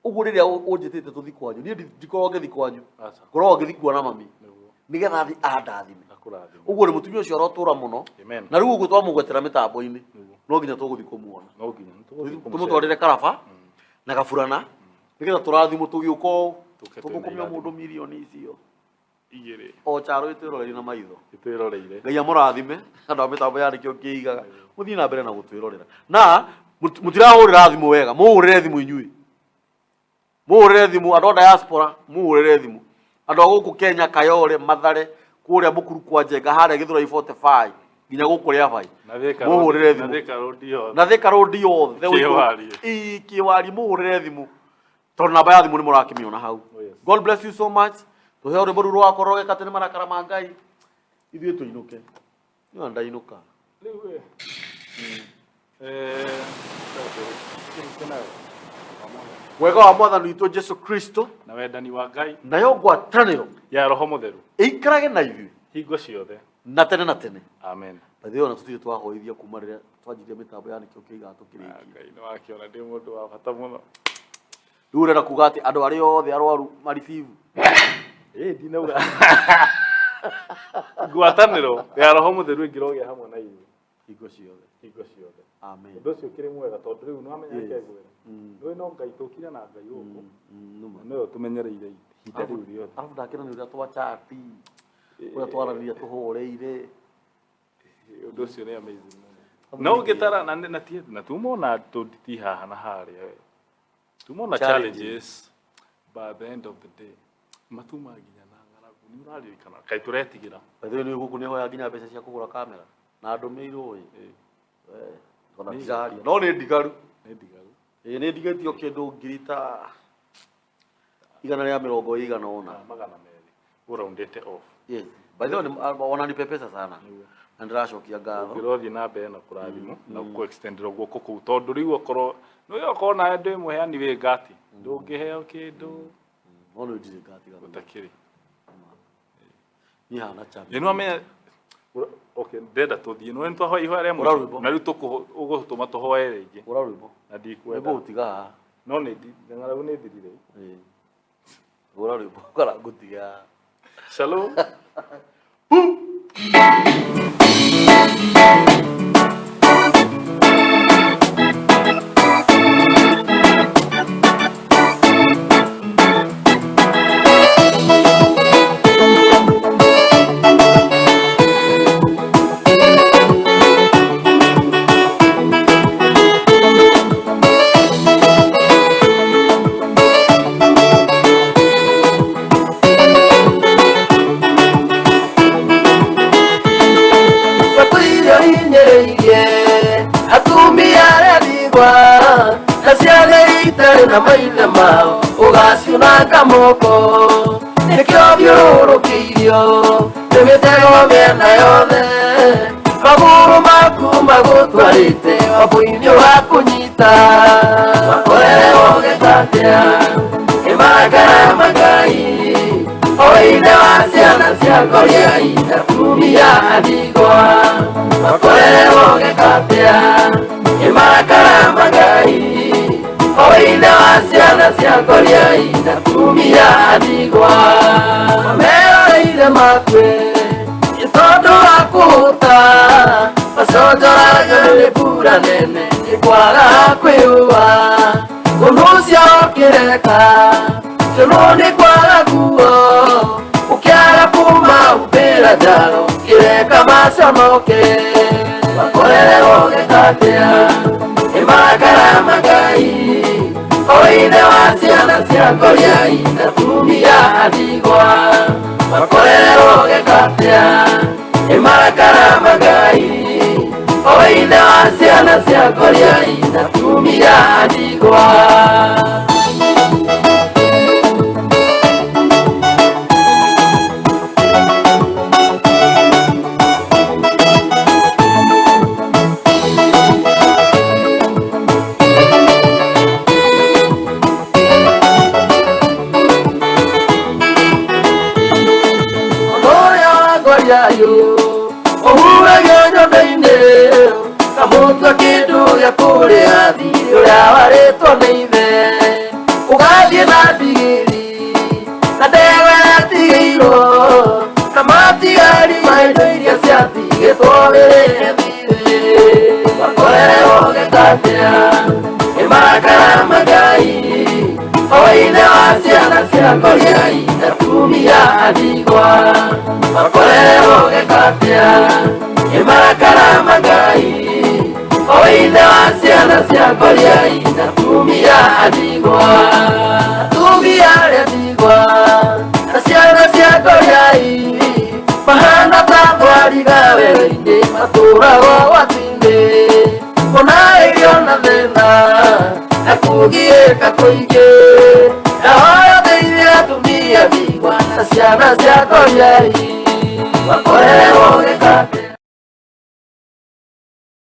ũguo rĩrĩa ũnjĩtĩte tũthi kwanyu niĩ ndikoragwo ngĩthi kwanyu ngoragwo ngĩthi kuona mami nĩgetha athi andathime ũguo nĩ mũtumia ũcio arotũra mũno na rĩu ũguo twamũgwetera mĩtambo-inĩ no nginya tũgũthi kũmuona tũmũtwarĩre karaba na gaburana nĩgetha tũrathimwo tũgĩũka ũũ tũmũkomia mũndũ mirioni icio igĩrĩ o charo ĩtwĩroreire na maitho ĩtwĩroreire Ngai amũrathime andũ a mĩtambo ya Nikio Kiigaga mũthiĩ na mbere na gũtwĩrorera na mũtirahũrĩra thimũ wega mũhũrĩre thimũ inyuĩ mũhũrĩre thimũ andũ a diaspora mũhũrĩre thimũ andũ a gũkũ Kenya Kayole Mathare kũrĩa Bukuru kwa Njenga harĩa Gĩthũrai 45 nginya gũkũ rĩa bai mũhũrĩre thimũ na Thika Road yothe Kĩwari mũhũrĩre thimũ tondũ namba ya thimũ nĩ mũrakĩmĩona hau God bless you so much tũhe rwĩmbo rũrũ rwakorwo rũgeka tene marakara ma Ngai ithuĩ tũinũke nĩ ndainũka rĩu wega wa Mwathani witũ Jesu Kristo na wendani wa Ngai nayo ngwatanĩro ya Roho Mũtheru ĩikarage na ithuĩ hingo ciothe na tene na tene. Amen. Bathi ona tutire twahoithia kuma rĩrĩa twanjirie mitambo ya Nikio Kiigaga tukĩrĩkia. Ngai nĩ wakiona ndĩ mũndũ wa bata mũno. Rĩu ũrenda kuga atĩ andũ arĩa othe arwaru maricibu. Ndinauga. Ngwatanĩro ya Roho Mũtheru ĩngĩrogĩa hamwe na ithuĩ hingo ciothe. hingo ciothe. Amen. Ũndũ ũcio ũkĩrĩ mwega tondũ rĩu nĩwamenya kegwĩra. Nĩwe no Ngai tũkire na Ngai ũguo. Nĩwe tũmenyereire ihinda rĩu rĩothe. Arabu ndakĩra nĩ ũrĩa twachati. Ũrĩa twararirie tũhũrĩire. Ũndũ ũcio nĩ amazing mũno. No ũngĩtara na tie na tumona tũnditi haha na harĩa. Tumona challenges by the end of the day. Matuma nginya na ng'aragu nĩ ũraririkana kai tũretigĩra. Bathi nĩ Guku nĩ hoya nginya mbeca cia kũgũra kamera na ndũmĩirwo ona tiraria no nĩ ndigaru. Nĩ ndigĩtio kĩndũ ngiri ta 180 magana merĩ ũraundĩte off. Yes. Bathi wananipe pesa sana. Na ndĩracokia ngatho. Ngĩrothiĩ na mbere na kũrathimwo na ku extendera guoko kũu tondũ rĩu okorwo nĩ okorwo na andũ mũheani wĩ ngati ndũngĩheo kĩndũ. No nĩ ndirĩ ngati gano. Ũtakĩrĩ. Ni hana chama. Nĩ wamenya okay ndenda tũthiĩ no nĩ twahoya ihoya rĩa mũico na rĩu ũgũtũma tũhoye rĩngĩ. Ũra rwĩmbo. Na ndikwenda. Nĩ gũtiga. No nĩ ng'aragu nĩ thirire. Ũra rwĩmbo kana gũtiga. Shalom. Na maithe mao ugaciunanga moko nikĩo thiũrũrũkĩirio nĩ mĩtego mĩena yothe magũrũ maku magũtwarĩte wambũi-inĩ wa kũnyita makorere ũgĩtatĩa ĩmarakara Ngai o-inĩ wa ciana cia ngoriai atumia ndigwa makorere ũgĩtatĩa ĩmarakara Ngai oine wa ciana cia ngoriai na tumia ndigwa meoreire makwe gĩtondũ wa kũhũta maconjoraga nĩ mbura nene ĩkwaga kwĩũa kũnucia ũkĩreka kĩrwo nĩ kwaga guo ũkĩaga kuma umbĩra njaro kĩreka maconoke makorere ũgĩtatĩa ĩmarakara Ngai oine wa ciana cia ngoriai na tumia ndigwa makorere ũgĩtatĩa ĩmarakara Ngai oine wa ciana cia ngoriai na tumia ndigwa. Kamutwa kĩndũ gĩa kũrĩa thirĩ ũrĩa warĩtwo nĩ ithe ũgathiĩ na ndigiri na ndegwa yatigĩirwo na matigari ma indo iria ciatigĩtwo wĩrĩhe thirĩ makorere ũgĩtatĩa ĩmarakara Ngai oine wa ciana cia ngoriai na tumia ndigwa makorere ũgĩtatĩa ĩmarakara Ngai oine wa ciana cia ngoriai na tumia ndigwa tumia arĩa ndigwa na ciana cia ngoriai mahana ta thwariga wĩra-inĩ matũũraga ũgwati-inĩ kũna irio na thĩna na kũgiĩka kũingĩ nahoya thĩinĩ atumia ndigwa na ciana cia ngoriai makorere ũgĩtatĩa